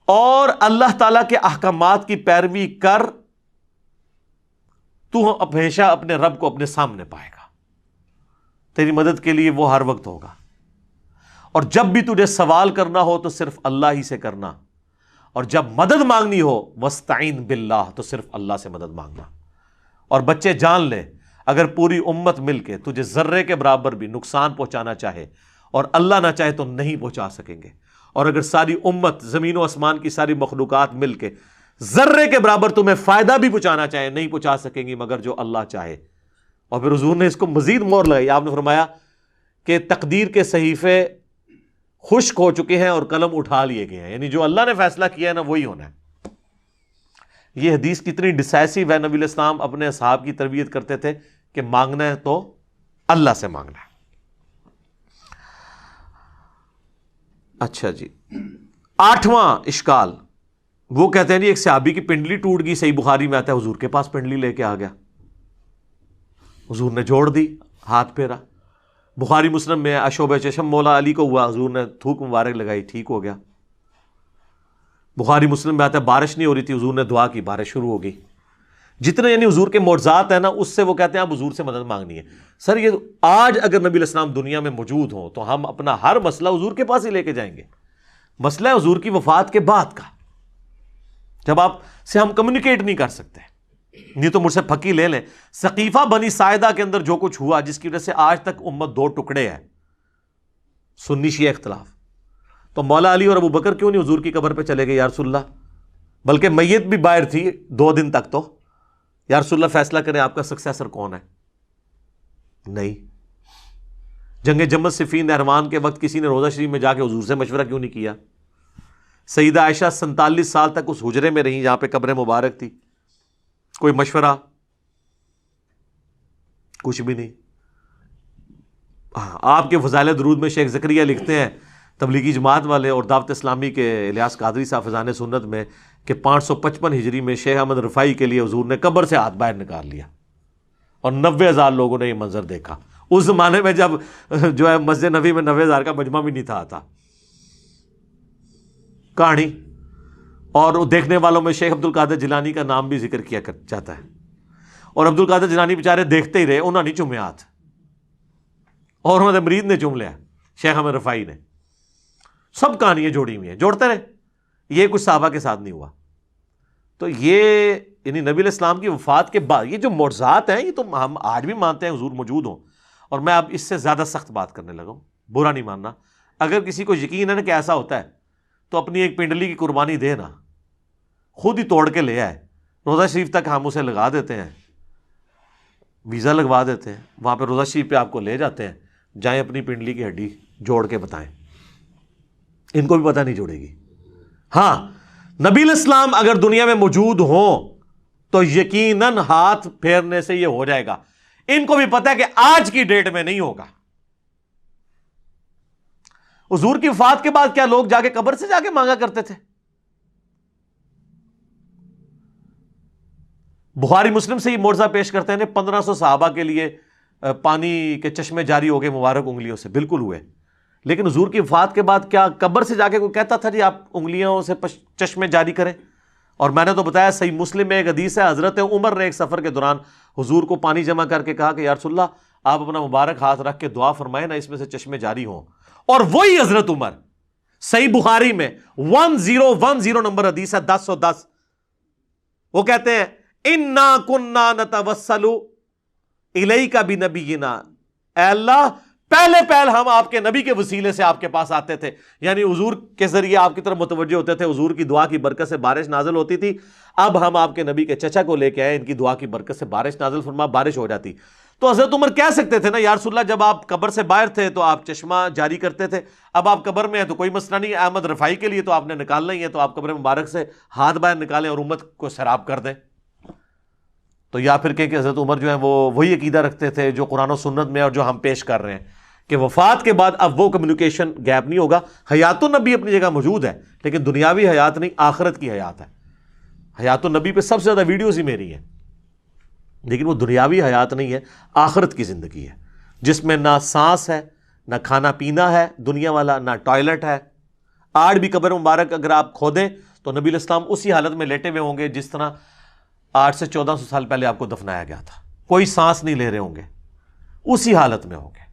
اور اللہ تعالی کے احکامات کی پیروی کر، تو ہمیشہ اپنے رب کو اپنے سامنے پائے گا. تیری مدد کے لیے وہ ہر وقت ہوگا. اور جب بھی تجھے سوال کرنا ہو تو صرف اللہ ہی سے کرنا، اور جب مدد مانگنی ہو وَاسْتَعِنْ بِاللَّهِ تو صرف اللہ سے مدد مانگنا. اور بچے جان لے اگر پوری امت مل کے تجھے ذرے کے برابر بھی نقصان پہنچانا چاہے اور اللہ نہ چاہے تو نہیں پہنچا سکیں گے. اور اگر ساری امت، زمین و آسمان کی ساری مخلوقات مل کے ذرے کے برابر تمہیں فائدہ بھی پہنچانا چاہے نہیں پہنچا سکیں گی مگر جو اللہ چاہے. اور پھر حضور نے اس کو مزید مور لگائی. آپ نے فرمایا کہ تقدیر کے صحیفے خشک ہو چکے ہیں اور قلم اٹھا لیے گئے ہیں، یعنی جو اللہ نے فیصلہ کیا ہے نا وہی ہونا ہے. یہ حدیث کتنی ڈیسائسو ہے. نبی علیہ السلام اپنے اصحاب کی تربیت کرتے تھے کہ مانگنا ہے تو اللہ سے مانگنا ہے. اچھا جی، 8واں اشکال وہ کہتے ہیں جی ایک صحابی کی پنڈلی ٹوٹ گئی. صحیح بخاری میں آتا ہے حضور کے پاس پنڈلی لے کے آ گیا، حضور نے جوڑ دی، ہاتھ پھیرا. بخاری مسلم میں اشوب چشم مولا علی کو ہوا، حضور نے تھوک مبارک لگائی، ٹھیک ہو گیا. بخاری مسلم میں آتا ہے بارش نہیں ہو رہی تھی، حضور نے دعا کی، بارش شروع ہو گئی. جتنے یعنی حضور کے معجزات ہیں نا اس سے وہ کہتے ہیں آپ حضور سے مدد مانگنی ہے. سر یہ آج اگر نبی علیہ السلام دنیا میں موجود ہوں تو ہم اپنا ہر مسئلہ حضور کے پاس ہی لے کے جائیں گے. مسئلہ ہے حضور کی وفات کے بعد کا، جب آپ سے ہم کمیونیکیٹ نہیں کر سکتے. نہیں تو مجھ سے پھکی لے لیں. ثقیفہ بنی ساعدہ کے اندر جو کچھ ہوا جس کی وجہ سے آج تک امت دو ٹکڑے ہے، سنی شیعہ اختلاف، تو مولا علی اور ابو بکر کیوں نہیں حضور کی قبر پہ چلے گئے یا رسول اللہ؟ بلکہ میت بھی باہر تھی 2 دن تک. تو یا رسول اللہ فیصلہ کریں آپ کا سکسیسر کون ہے. نہیں. جنگ جمل صفین نہروان کے وقت کسی نے روضہ شریف میں جا کے حضور سے مشورہ کیوں نہیں کیا؟ سیدہ عائشہ 47 سال تک اس حجرے میں رہیں جہاں پہ قبر مبارک تھی. کوئی مشورہ؟ کچھ بھی نہیں. آپ کے فضائل درود میں شیخ زکریا لکھتے ہیں، تبلیغی جماعت والے اور دعوت اسلامی کے الیاس قادری صاحب فضائل سنت میں، کہ 555 ہجری میں شیخ احمد رفاعی کے لیے حضور نے قبر سے ہاتھ باہر نکال لیا اور 90,000 لوگوں نے یہ منظر دیکھا. اس زمانے میں جب جو ہے مسجد نبوی میں 90,000 کا مجمع بھی نہیں تھا آتا. کہانی. اور دیکھنے والوں میں شیخ عبد القادر جیلانی کا نام بھی ذکر کیا جاتا ہے. اور عبد القادر جیلانی بیچارے دیکھتے ہی رہے، انہوں نے نہیں چومے ہاتھ، اور انہوں نے مرید نے چوم لیا، شیخ احمد رفاعی نے. سب کہانیاں جوڑی ہوئی ہیں، جوڑتے رہے. یہ کچھ صحابہ کے ساتھ نہیں ہوا. تو یہ یعنی نبی علیہ السلام کی وفات کے بعد یہ جو معجزات ہیں، یہ تو ہم آج بھی مانتے ہیں حضور موجود ہوں. اور میں اب اس سے زیادہ سخت بات کرنے لگا ہوں، برا نہیں ماننا. اگر کسی کو یقین ہے نا کہ ایسا ہوتا ہے تو اپنی ایک پنڈلی کی قربانی دے نا، خود ہی توڑ کے لے آئے. روضہ شریف تک ہم اسے لگا دیتے ہیں، ویزا لگوا دیتے ہیں، وہاں پہ روضہ شریف پہ آپ کو لے جاتے ہیں. جائیں اپنی پنڈلی کی ہڈی جوڑ کے بتائیں. ان کو بھی پتہ نہیں جوڑے گی. ہاں، نبی علیہ السلام اگر دنیا میں موجود ہوں تو یقیناً ہاتھ پھیرنے سے یہ ہو جائے گا. ان کو بھی پتہ ہے کہ آج کی ڈیٹ میں نہیں ہوگا. حضور کی وفات کے بعد کیا لوگ جا کے قبر سے جا کے مانگا کرتے تھے؟ بخاری مسلم سے یہ معجزہ پیش کرتے ہیں 1500 صحابہ کے لیے پانی کے چشمے جاری ہو گئے مبارک انگلیوں سے. بالکل ہوئے. لیکن حضور کی وفات کے بعد کیا قبر سے جا کے کوئی کہتا تھا جی آپ انگلیوں سے چشمے جاری کریں؟ اور میں نے تو بتایا صحیح مسلم میں ایک حدیث ہے، حضرت عمر نے ایک سفر کے دوران حضور کو پانی جمع کر کے کہا کہ یا رسول اللہ آپ اپنا مبارک ہاتھ رکھ کے دعا فرمائیں نا، اس میں سے چشمے جاری ہوں. اور وہی حضرت عمر، صحیح بخاری میں 1010 نمبر حدیث ہے، 1010، وہ کہتے ہیں انا کننا نتوسل الیک بنبینا، اے اللہ پہلے ہم آپ کے نبی کے وسیلے سے آپ کے پاس آتے تھے. یعنی حضور کے ذریعے آپ کی طرف متوجہ ہوتے تھے، حضور کی دعا کی برکت سے بارش نازل ہوتی تھی. اب ہم آپ کے نبی کے چچا کو لے کے آئے، ان کی دعا کی برکت سے بارش نازل فرما، بارش ہو جاتی. تو حضرت عمر کہہ سکتے تھے نا یا رسول اللہ جب آپ قبر سے باہر تھے تو آپ چشمہ جاری کرتے تھے، اب آپ قبر میں ہیں تو کوئی مسئلہ نہیں. احمد رفاعی کے لیے تو آپ نے نکالنا ہی ہے، تو آپ قبر مبارک سے ہاتھ باہر نکالیں اور امت کو سیراب کر دیں. تو یا پھر کہ حضرت عمر جو ہیں وہ وہی عقیدہ رکھتے تھے جو قرآن و سنت میں اور جو ہم پیش کر رہے ہیں، کہ وفات کے بعد اب وہ کمیونیکیشن گیپ نہیں ہوگا. حیات النبی اپنی جگہ موجود ہے، لیکن دنیاوی حیات نہیں، آخرت کی حیات ہے. حیات النبی پہ سب سے زیادہ ویڈیوز ہی میری ہیں، لیکن وہ دنیاوی حیات نہیں ہے، آخرت کی زندگی ہے، جس میں نہ سانس ہے، نہ کھانا پینا ہے دنیا والا، نہ ٹوائلٹ ہے. آج بھی قبر مبارک اگر آپ کھودیں تو نبی علیہ السلام اسی حالت میں لیٹے ہوئے ہوں گے جس طرح 800 سے 1400 سال پہلے آپ کو دفنایا گیا تھا. کوئی سانس نہیں لے رہے ہوں گے، اسی حالت میں ہوں گے.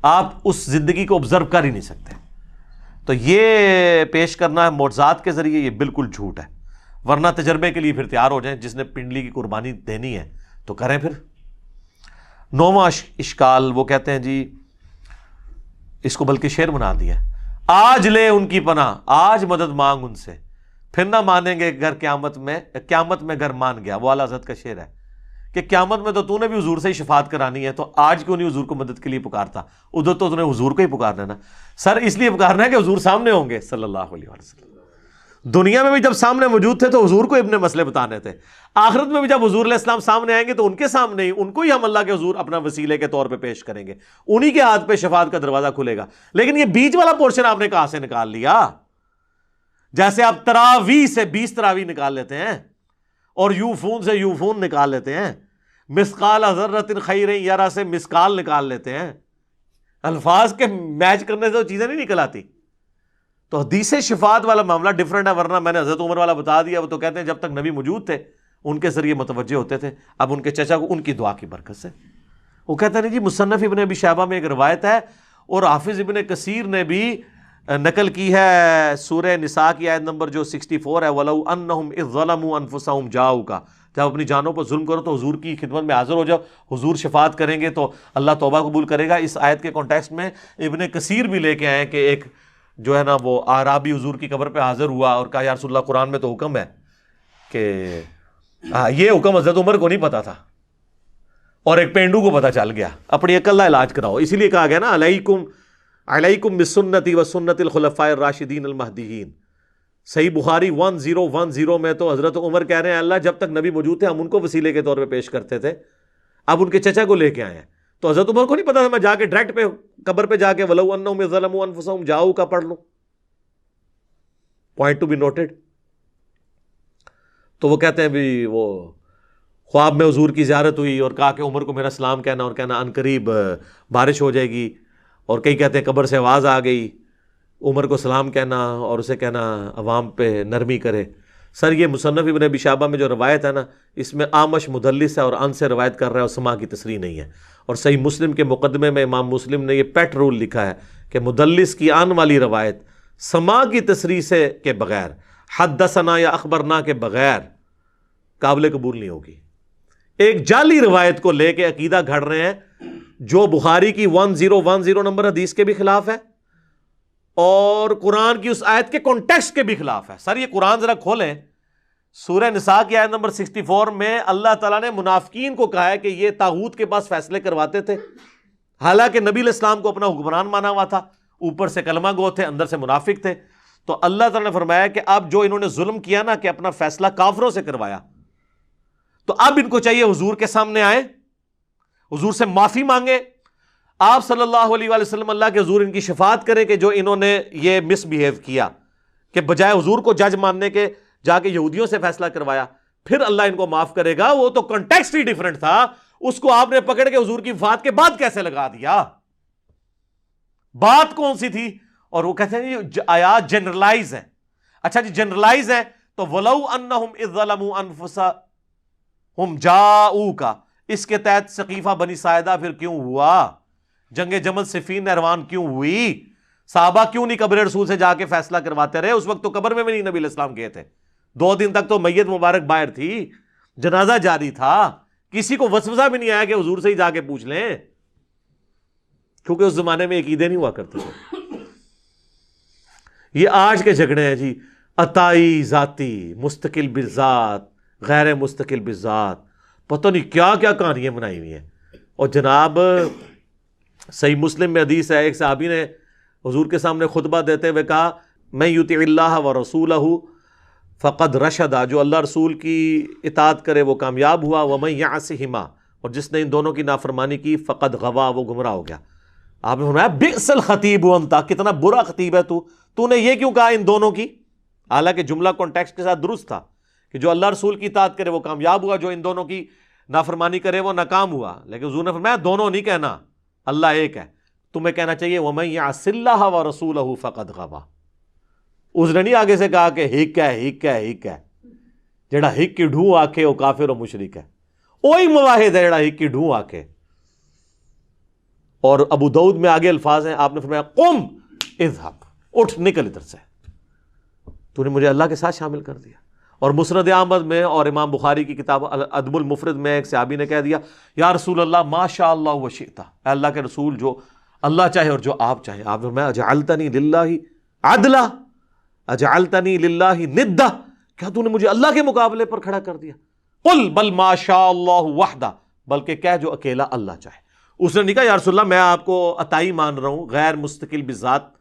آپ اس زندگی کو آبزرو کر ہی نہیں سکتے. تو یہ پیش کرنا ہے معجزات کے ذریعے، یہ بالکل جھوٹ ہے. ورنہ تجربے کے لیے پھر تیار ہو جائیں، جس نے پنڈلی کی قربانی دینی ہے تو کریں. پھر 9واں اشکال وہ کہتے ہیں جی اس کو بلکہ شعر بنا دیا، آج لے ان کی پناہ، آج مدد مانگ ان سے، پھر نہ مانیں گے گر قیامت میں گر مان گیا. وہ اعلیٰ حضرت کا شعر ہے کہ قیامت میں تو نے بھی حضور سے ہی شفاعت کرانی ہے، تو آج کیوں نہیں حضور کو مدد کے لیے پکارتا؟ ادھر تو نے حضور کو ہی پکارنا ہے نا. سر اس لیے پکارنا ہے کہ حضور سامنے ہوں گے صلی اللہ علیہ وسلم. دنیا میں بھی جب سامنے موجود تھے تو حضور کو اپنے مسئلے بتانے تھے. آخرت میں بھی جب حضور علیہ السلام سامنے آئیں گے تو ان کے سامنے ہی ان کو ہی ہم اللہ کے حضور اپنا وسیلے کے طور پہ پیش کریں گے، انہی کے ہاتھ پہ شفاعت کا دروازہ کھلے گا. لیکن یہ بیچ والا پورشن آپ نے کہاں سے نکال لیا؟ جیسے آپ تراویح سے 20 تراویح نکال لیتے ہیں اور یوفون سے یوفون نکال لیتے ہیں، مسقال ذرۃ خیر یرا سے مسقال نکال لیتے ہیں. الفاظ کے میچ کرنے سے وہ چیزیں نہیں نکل آتی. تو حدیث شفاعت والا معاملہ ڈیفرنٹ ہے. ورنہ میں نے حضرت عمر والا بتا دیا. وہ تو کہتے ہیں جب تک نبی موجود تھے ان کے ذریعے متوجہ ہوتے تھے، اب ان کے چچا کو ان کی دعا کی برکت سے. وہ کہتے ہیں جی مصنف ابن ابی شیبہ میں ایک روایت ہے اور حافظ ابن کثیر نے بھی نقل کی ہے سورہ نساء کی آیت نمبر جو 64 ہے، وَلَوْ أَنَّهُمْ إِذْ ظَلَمُوا أَنفُسَهُمْ جَاءُوكَ، جب اپنی جانوں پر ظلم کرو تو حضور کی خدمت میں حاضر ہو جاؤ، حضور شفاعت کریں گے تو اللہ توبہ قبول کرے گا. اس آیت کے کانٹیکسٹ میں ابن کثیر بھی لے کے آئے کہ ایک جو ہے نا وہ اعرابی حضور کی قبر پہ حاضر ہوا اور کہا یا رسول اللہ قرآن میں تو حکم ہے کہ یہ حکم حضرت عمر کو نہیں پتا تھا. اور ایک پینڈو کو پتہ چل گیا، اپنی عقل کا علاج کراؤ. اسی لیے کہا گیا نا علیکم بسنتی و سنت الخلفاء الراشدین المہدیین. صحیح بخاری 1010 میں تو حضرت عمر کہہ رہے ہیں اللہ جب تک نبی موجود تھے ہم ان کو وسیلے کے طور پہ پیش کرتے تھے، اب ان کے چچا کو لے کے آئے ہیں. تو حضرت عمر کو نہیں پتا تھا میں جا کے ڈائریکٹ پہ قبر پہ جا کے وَلَوْ أَنَّهُمْ ظَلَمُوا أَنفُسَهُمْ جاؤ کا پڑھ لوں. Point to be noted. تو وہ کہتے ہیں بھی وہ خواب میں حضور کی زیارت ہوئی اور کہا کہ عمر کو میرا سلام کہنا، اور کہنا ان قریب بارش ہو جائے گی. اور کئی کہتے ہیں قبر سے آواز آ گئی، عمر کو سلام کہنا اور اسے کہنا عوام پہ نرمی کرے. سر یہ مصنف ابن ابی شیبہ میں جو روایت ہے نا، اس میں آمش مدلس ہے اور ان سے روایت کر رہا ہے اور سما کی تصریح نہیں ہے. اور صحیح مسلم کے مقدمے میں امام مسلم نے یہ پیٹ رول لکھا ہے کہ مدلس کی آن والی روایت سما کی تصریح سے کے بغیر، حدثنا یا اخبرنا کے بغیر قابل قبول نہیں ہوگی. ایک جعلی روایت کو لے کے عقیدہ گھڑ رہے ہیں جو بخاری کی 1010 نمبر حدیث کے بھی خلاف ہے اور قرآن کی اس آیت کے کانٹیکسٹ کے بھی خلاف ہے. سر یہ قرآن ذرا کھولیں، سورہ نساء کی آیت نمبر 64 میں اللہ تعالیٰ نے منافقین کو کہا ہے کہ یہ طاغوت کے پاس فیصلے کرواتے تھے، حالانکہ نبی علیہ السلام کو اپنا حکمران مانا ہوا تھا، اوپر سے کلمہ گو تھے اندر سے منافق تھے. تو اللہ تعالیٰ نے فرمایا کہ اب جو انہوں نے ظلم کیا نا کہ اپنا فیصلہ کافروں سے کروایا، تو اب ان کو چاہیے حضور کے سامنے آئے، حضور سے معافی مانگے، آپ صلی اللہ علیہ وآلہ وسلم اللہ کے حضور ان کی شفاعت کریں کہ جو انہوں نے یہ مس بیہیو کیا کہ بجائے حضور کو جج ماننے کے جا کے یہودیوں سے فیصلہ کروایا، پھر اللہ ان کو معاف کرے گا. وہ تو کنٹیکسٹ ہی ڈیفرنٹ تھا، اس کو آپ نے پکڑ کے حضور کی وفات کے بعد کیسے لگا دیا؟ بات کون سی تھی؟ اور وہ کہتے ہیں یہ آیات جنرلائز ہیں. اچھا جی جنرلائز ہیں تو وَلَوْ أَنَّهُمْ إِذْ ظَلَمُوا أَنفُسَهُمْ جَاءُوكَ اس کے تحت سقیفہ بنی ساعدہ پھر کیوں ہوا؟ جنگ جمل صفین نہروان کیوں ہوئی؟ صحابہ کیوں نہیں قبر رسول سے جا کے فیصلہ کرواتے رہے؟ اس وقت تو قبر میں بھی نہیں نبی علیہ السلام گئے تھے، 2 دن تک تو میت مبارک باہر تھی، جنازہ جاری تھا، کسی کو وسوسہ بھی نہیں آیا کہ حضور سے ہی جا کے پوچھ لیں، کیونکہ اس زمانے میں عقیدے نہیں ہوا کرتے تھے. یہ آج کے جھگڑے ہیں جی، عطائی ذاتی، مستقل بالذات، غیر مستقل بالذات، پتہ نہیں کیا کیا کہانیاں بنائی ہوئی ہیں. اور جناب صحیح مسلم میں حدیث ہے، ایک صحابی نے حضور کے سامنے خطبہ دیتے ہوئے کہا میں یطیع اللہ و رسولہ فقد رشدا، جو اللہ رسول کی اطاعت کرے وہ کامیاب ہوا، ومن یعصہما اور جس نے ان دونوں کی نافرمانی کی فقد غوا وہ گمراہ ہو گیا. آپ نے فرمایا بئس الخطیب انت، کتنا برا خطیب ہے تو نے یہ کیوں کہا ان دونوں کی؟ حالانکہ جملہ کانٹیکسٹ کے ساتھ درست تھا کہ جو اللہ رسول کی اطاعت کرے وہ کامیاب ہوا، جو ان دونوں کی نافرمانی کرے وہ ناکام ہوا. لیکن حضور نے فرمایا دونوں نہیں کہنا، اللہ ایک ہے. تمہیں کہنا چاہیے وَمَن يَعْصِ اللَّهَ وَرَسُولَهُ فَقَدْ غَوَىٰ. اس نے نہیں آگے سے کہا کہ ہک ہے جڑا ہک کی ڈھوں آکھے وہ کافر و مشرک ہے. وہی مواحد ہے جڑا ہک کی ڈھوں آکھے. اور ابو داؤد میں آگے الفاظ ہیں، آپ نے فرمایا قم اذهب، اٹھ نکل ادھر سے، تو نے مجھے اللہ کے ساتھ شامل کر دیا. اور مسند احمد میں اور امام بخاری کی کتاب الادب المفرد میں ایک صحابی نے کہہ دیا یا رسول اللہ ما شاء اللہ وشئت، اے اللہ کے رسول جو اللہ چاہے اور جو آپ چاہے. آپ نے فرمایا اجعلتنی للہ عدلا، اجعلتنی للہ ندا، کیا تو نے مجھے اللہ کے مقابلے پر کھڑا کر دیا؟ قل بل ما شاء اللہ وحدہ، بلکہ کہہ جو اکیلا اللہ چاہے. اس نے نہیں کہا یا رسول اللہ میں آپ کو عطائی مان رہا ہوں، غیر مستقل بذات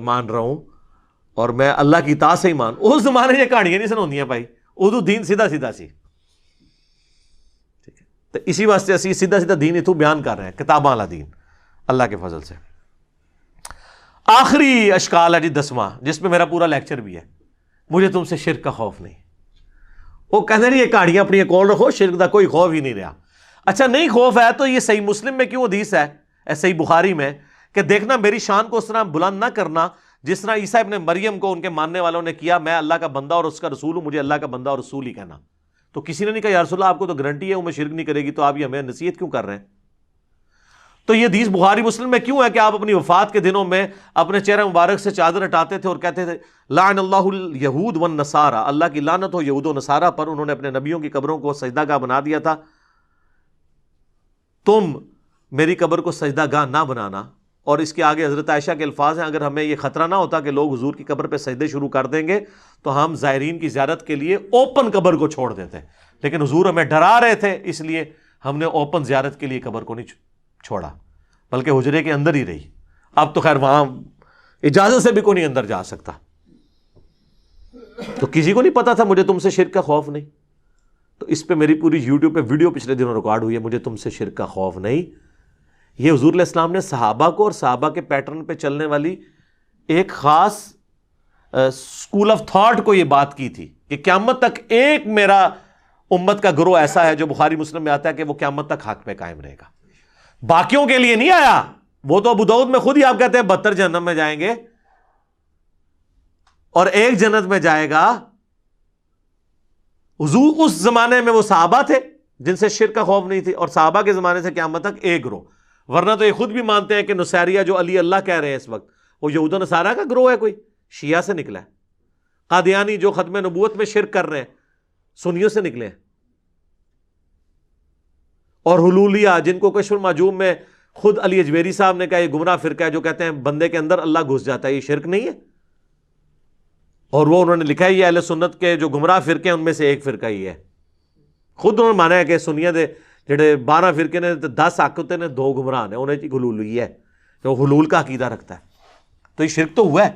مان رہا ہوں، اور میں اللہ کی اطاعت سے ہی مان. اس زمانے میں یہ کہانیاں نہیں سنوندیاں بھائی، اردو دین سیدھا سیدھا سی. ٹھیک ہے، تو اسی واسطے اسی سیدھا سیدھا دین اتو بیان کر رہے ہیں، کتاباں والا دین اللہ کے فضل سے. آخری اشکال ہے جی 10واں، جس میں میرا پورا لیکچر بھی ہے، مجھے تم سے شرک کا خوف نہیں. وہ کہتے نہیں یہ کہانیاں اپنی کول رکھو، شرک کا کوئی خوف ہی نہیں رہا. اچھا نہیں خوف ہے تو یہ صحیح مسلم میں کیوں حدیث ہے، صحیح بخاری میں کہ دیکھنا میری شان کو اس طرح بلند نہ کرنا جس طرح عیسیٰ ابن مریم کو ان کے ماننے والوں نے کیا، میں اللہ کا بندہ اور اس کا رسول ہوں، مجھے اللہ کا بندہ اور رسول ہی کہنا. تو کسی نے نہیں کہا یا رسول اللہ آپ کو تو گارنٹی ہے وہ میں شرک نہیں کرے گی، تو آپ یہ ہمیں نصیحت کیوں کر رہے ہیں؟ تو یہ حدیث بخاری مسلم میں کیوں ہے کہ آپ اپنی وفات کے دنوں میں اپنے چہرے مبارک سے چادر ہٹاتے تھے اور کہتے تھے لعن اللہ الیہود والنصارى، اللہ کی لعنت ہو یہود و نصارہ پر، انہوں نے اپنے نبیوں کی قبروں کو سجدہ گاہ بنا دیا تھا، تم میری قبر کو سجدہ گاہ نہ بنانا. اور اس کے آگے حضرت عائشہ کے الفاظ ہیں اگر ہمیں یہ خطرہ نہ ہوتا کہ لوگ حضور کی قبر پہ سجدے شروع کر دیں گے تو ہم زائرین کی زیارت کے لیے اوپن قبر کو چھوڑ دیتے، لیکن حضور ہمیں ڈرا رہے تھے اس لیے ہم نے اوپن زیارت کے لیے قبر کو نہیں چھوڑا، بلکہ حجرے کے اندر ہی رہی. اب تو خیر وہاں اجازت سے بھی کوئی نہیں اندر جا سکتا. تو کسی کو نہیں پتا تھا مجھے تم سے شرک کا خوف نہیں. تو اس پہ میری پوری یوٹیوب پہ ویڈیو پچھلے دنوں ریکارڈ ہوئی ہے، مجھے تم سے شرک کا خوف نہیں. یہ حضور علیہ السلام نے صحابہ کو اور صحابہ کے پیٹرن پہ چلنے والی ایک خاص اسکول آف تھاٹ کو یہ بات کی تھی کہ قیامت تک ایک میرا امت کا گروہ ایسا ہے جو بخاری مسلم میں آتا ہے کہ وہ قیامت تک حق پہ قائم رہے گا. باقیوں کے لیے نہیں آیا. وہ تو ابو داؤد میں خود ہی آپ کہتے ہیں 72 جہنم میں جائیں گے اور ایک جنت میں جائے گا. حضور اس زمانے میں وہ صحابہ تھے جن سے شرک کا خوف نہیں تھی، اور صحابہ کے زمانے سے قیامت تک ایک گروہ. ورنہ تو یہ خود بھی مانتے ہیں کہ نصیریہ جو علی اللہ کہہ رہے ہیں اس وقت وہ یہود و نصارہ کا گروہ ہے، کوئی شیعہ سے نکلا ہے. قادیانی جو ختم نبوت میں شرک کر رہے ہیں سنیوں سے نکلے ہیں. اور حلولیہ جن کو کشف المعجوم میں خود علی اجویری صاحب نے کہا یہ گمراہ فرقہ ہے جو کہتے ہیں بندے کے اندر اللہ گھس جاتا ہے، یہ شرک نہیں ہے. اور وہ انہوں نے لکھا ہے یہ اہل سنت کے جو گمراہ فرقے ہیں ان میں سے ایک فرقہ ہی ہے. خود انہوں نے مانا ہے کہ سنیت دے جڑے 12 فرقے نے 10 حق ہوتے نے 2 گمراہ نے، انہیں کی حلولی ہے جو حلول کا عقیدہ رکھتا ہے. تو یہ شرک تو ہوا ہے.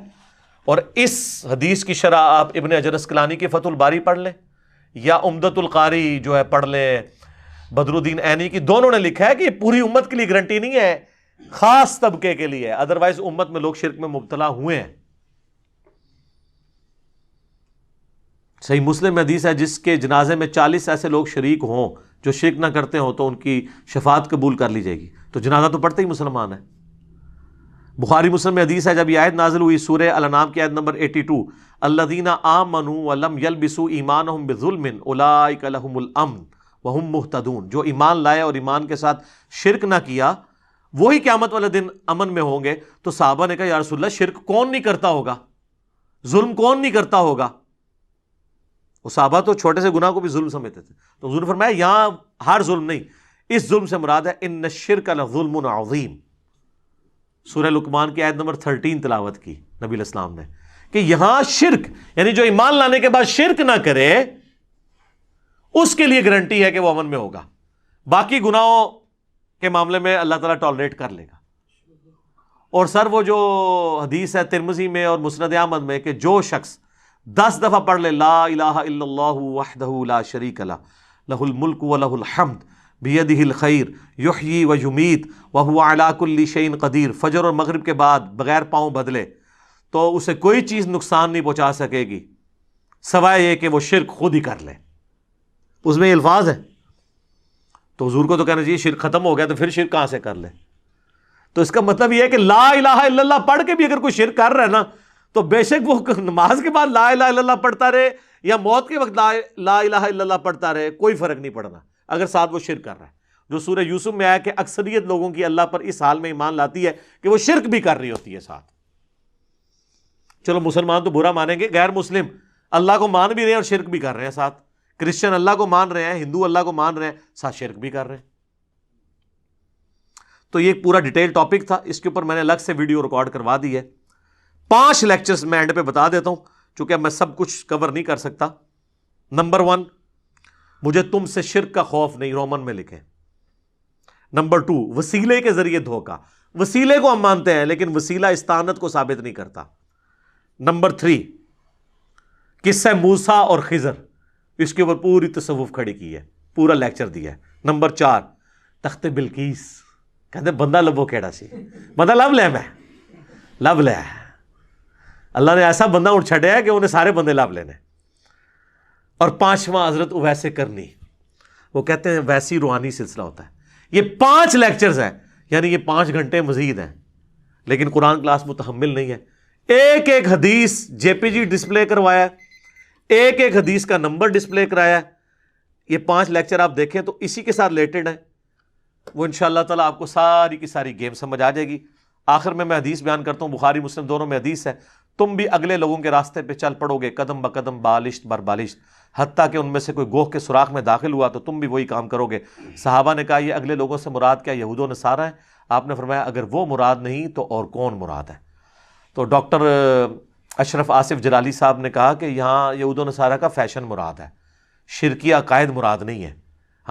اور اس حدیث کی شرح آپ ابن حجر اسقلانی کی فتح الباری پڑھ لیں یا عمدۃ القاری جو ہے پڑھ لیں بدر الدین عینی کی، دونوں نے لکھا ہے کہ یہ پوری امت کے لیے گارنٹی نہیں ہے، خاص طبقے کے لیے ہے. ادروائز امت میں لوگ شرک میں مبتلا ہوئے ہیں. صحیح مسلم میں حدیث ہے جس کے جنازے میں 40 ایسے لوگ شریک ہوں جو شرک نہ کرتے ہوں تو ان کی شفاعت قبول کر لی جائے گی. تو جنازہ تو پڑھتے ہی مسلمان ہے. بخاری مسلم میں حدیث ہے جب یہ آیت نازل ہوئی سورہ الانعام کی آیت نمبر 82 الذین آمنوا ولم یلبسوا ایمانہم بظلم اولئک لہم الامن وہم مہتدون، جو ایمان لائے اور ایمان کے ساتھ شرک نہ کیا وہی قیامت والے دن امن میں ہوں گے. تو صحابہ نے کہا یا رسول اللہ شرک کون نہیں کرتا ہوگا، ظلم کون نہیں کرتا ہوگا. وہ صحابہ تو چھوٹے سے گناہ کو بھی ظلم سمجھتے تھے. تو حضور نے فرمایا یہاں ہر ظلم نہیں، اس ظلم سے مراد ہے ان الشرک لظلم عظیم. سورہ لقمان کی آیت نمبر 13 تلاوت کی نبی علیہ السلام نے کہ یہاں شرک یعنی جو ایمان لانے کے بعد شرک نہ کرے اس کے لیے گارنٹی ہے کہ وہ امن میں ہوگا. باقی گناہوں کے معاملے میں اللہ تعالیٰ ٹالریٹ کر لے گا. اور سر وہ جو حدیث ہے ترمذی میں اور مسند احمد میں کہ جو شخص 10 دفعہ پڑھ لے لا الہ الا اللہ وحدہ لا شریک لہ لہ الملک ولہ الحمد بیدہ الخیر یحیی و یمیت وہو علی کل شیء قدیر، فجر اور مغرب کے بعد بغیر پاؤں بدلے تو اسے کوئی چیز نقصان نہیں پہنچا سکے گی سوائے یہ کہ وہ شرک خود ہی کر لے. اس میں یہ الفاظ ہے. تو حضور کو تو کہنا چاہیے شرک ختم ہو گیا تو پھر شرک کہاں سے کر لے. تو اس کا مطلب یہ ہے کہ لا الہ الا اللہ پڑھ کے بھی اگر کوئی شرک کر رہا ہے نا تو بے شک وہ نماز کے بعد لا الہ الا اللہ پڑھتا رہے یا موت کے وقت لا الہ الا اللہ پڑھتا رہے کوئی فرق نہیں پڑنا اگر ساتھ وہ شرک کر رہا ہے. جو سورہ یوسف میں آیا کہ اکثریت لوگوں کی اللہ پر اس حال میں ایمان لاتی ہے کہ وہ شرک بھی کر رہی ہوتی ہے ساتھ. چلو مسلمان تو برا مانیں گے، غیر مسلم اللہ کو مان بھی رہے ہیں اور شرک بھی کر رہے ہیں ساتھ. کرسچن اللہ کو مان رہے ہیں، ہندو اللہ کو مان رہے ہیں، ساتھ شرک بھی کر رہے ہیں. تو یہ ایک پورا ڈیٹیل ٹاپک تھا، اس کے اوپر میں نے الگ سے ویڈیو ریکارڈ کروا دی ہے. 5 لیکچرز میں اینڈ پہ بتا دیتا ہوں چونکہ میں سب کچھ کور نہیں کر سکتا. نمبر 1 مجھے تم سے شرک کا خوف نہیں، رومن میں لکھیں. نمبر 2 وسیلے کے ذریعے دھوکہ، وسیلے کو ہم مانتے ہیں لیکن وسیلہ استعانت کو ثابت نہیں کرتا. نمبر 3 قصہ موسیٰ اور خضر، اس کے اوپر پوری تصوف کھڑی کی ہے، پورا لیکچر دیا ہے. نمبر 4 تخت بلقیس، کہتے بندہ لبو کیڑا سی، بندہ لب لے میں لب لے. اللہ نے ایسا بندہ اٹھ چھڑیا ہے کہ انہیں سارے بندے لب لینے. اور 5واں حضرت اویس کرنی، وہ کہتے ہیں ویسی روحانی سلسلہ ہوتا ہے. یہ 5 لیکچرز ہیں یعنی یہ 5 گھنٹے مزید ہیں لیکن قرآن کلاس متحمل نہیں ہے. ایک ایک حدیث جے پی جی ڈسپلے کروایا ہے، ایک ایک حدیث کا نمبر ڈسپلے کرایا ہے. یہ 5 لیکچر آپ دیکھیں تو اسی کے ساتھ ریلیٹڈ ہیں. وہ انشاءاللہ تعالیٰ آپ کو ساری کی ساری گیم سمجھ آ جائے گی. آخر میں حدیث بیان کرتا ہوں، بخاری مسلم دونوں میں حدیث ہے، تم بھی اگلے لوگوں کے راستے پہ چل پڑو گے قدم بقدم بالشت بر بالشت، حتیٰ کہ ان میں سے کوئی گوہ کے سوراخ میں داخل ہوا تو تم بھی وہی کام کرو گے. صحابہ نے کہا یہ اگلے لوگوں سے مراد کیا یہود و نصارہ ہیں؟ آپ نے فرمایا اگر وہ مراد نہیں تو اور کون مراد ہے؟ تو ڈاکٹر اشرف آصف جلالی صاحب نے کہا کہ یہاں یہود و نصارہ کا فیشن مراد ہے، شرکیہ عقائد مراد نہیں ہے.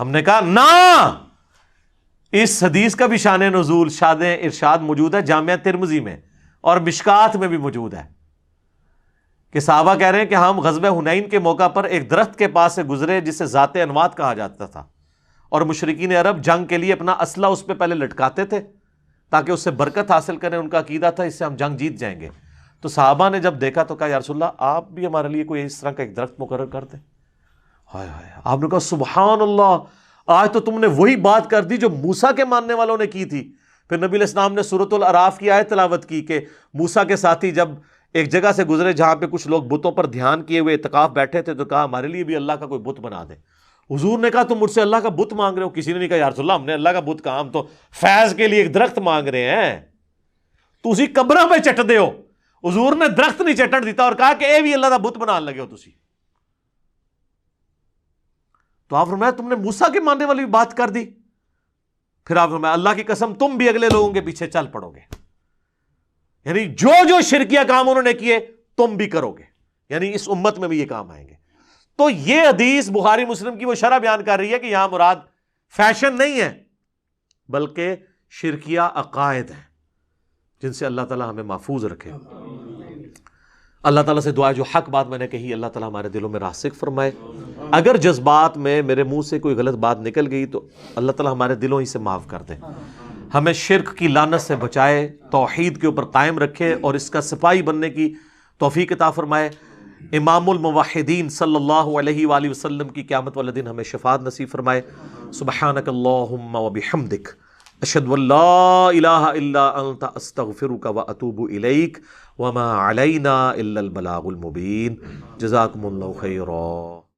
ہم نے کہا نا، اس حدیث کا بھی شان نزول شاد ارشاد موجود ہے جامعہ ترمذی میں اور مشکات میں بھی موجود ہے کہ صحابہ کہہ رہے ہیں کہ ہم غزوہ حنین کے موقع پر ایک درخت کے پاس سے گزرے جسے ذات انوات کہا جاتا تھا، اور مشرکین عرب جنگ کے لیے اپنا اسلحہ اس پہ پہلے لٹکاتے تھے تاکہ اس سے برکت حاصل کریں، ان کا عقیدہ تھا اس سے ہم جنگ جیت جائیں گے۔ تو صحابہ نے جب دیکھا تو کہا یا رسول اللہ آپ بھی ہمارے لیے کوئی اس طرح کا ایک درخت مقرر کر دیں۔ ہائے ہائے، آپ نے کہا سبحان اللہ، آج تو تم نے وہی بات کر دی جو موسیٰ کے ماننے والوں نے کی تھی۔ پھر نبی علیہ السلام نے سورۃ الاعراف کی آیت تلاوت کی کہ موسیٰ کے ساتھی جب ایک جگہ سے گزرے جہاں پہ کچھ لوگ بتوں پر دھیان کیے ہوئے اعتکاف بیٹھے تھے، تو کہا ہمارے لیے بھی اللہ کا کوئی بت بنا دے۔ حضور نے کہا تم مجھ سے اللہ کا بت مانگ رہے ہو؟ کسی نے نہیں کہا یا رسول اللہ ہم نے اللہ کا بت کہا، ہم تو فیض کے لیے ایک درخت مانگ رہے ہیں، تو اسی قبرہ پہ چٹ دے ہو۔ حضور نے درخت نہیں چٹن دیتا اور کہا کہ اے بھی اللہ کا بت بنان لگے ہو تسی۔ تو آپ فرمایا تم نے موسیٰ کے ماننے والی بات کر دی۔ پھر آپ فرمایا اللہ کی قسم تم بھی اگلے لوگوں کے پیچھے چل پڑو گے، یعنی جو جو شرکیہ کام انہوں نے کیے تم بھی کرو گے، یعنی اس امت میں بھی یہ کام آئیں گے۔ تو یہ حدیث بخاری مسلم کی وہ شرح بیان کر رہی ہے کہ یہاں مراد فیشن نہیں ہے بلکہ شرکیہ عقائد ہیں جن سے اللہ تعالی ہمیں محفوظ رکھے۔ اللہ تعالیٰ سے دعا ہے جو حق بات میں نے کہی اللہ تعالیٰ ہمارے دلوں میں راسخ فرمائے، اگر جذبات میں میرے منہ سے کوئی غلط بات نکل گئی تو اللہ تعالیٰ ہمارے دلوں ہی سے معاف کر دے، ہمیں شرک کی لعنت سے بچائے، توحید کے اوپر قائم رکھے اور اس کا سپاہی بننے کی توفیق عطا فرمائے۔ امام الموحدین صلی اللہ علیہ وآلہ وسلم کی قیامت والے دن ہمیں شفاعت نصیب فرمائے۔ سبحانک اللہم وبحمدک اشہد ان لا الہ الا انت استغفرک واتوب الیک وما علینا الا البلاغ المبین۔ جزاکم اللہ خیرا۔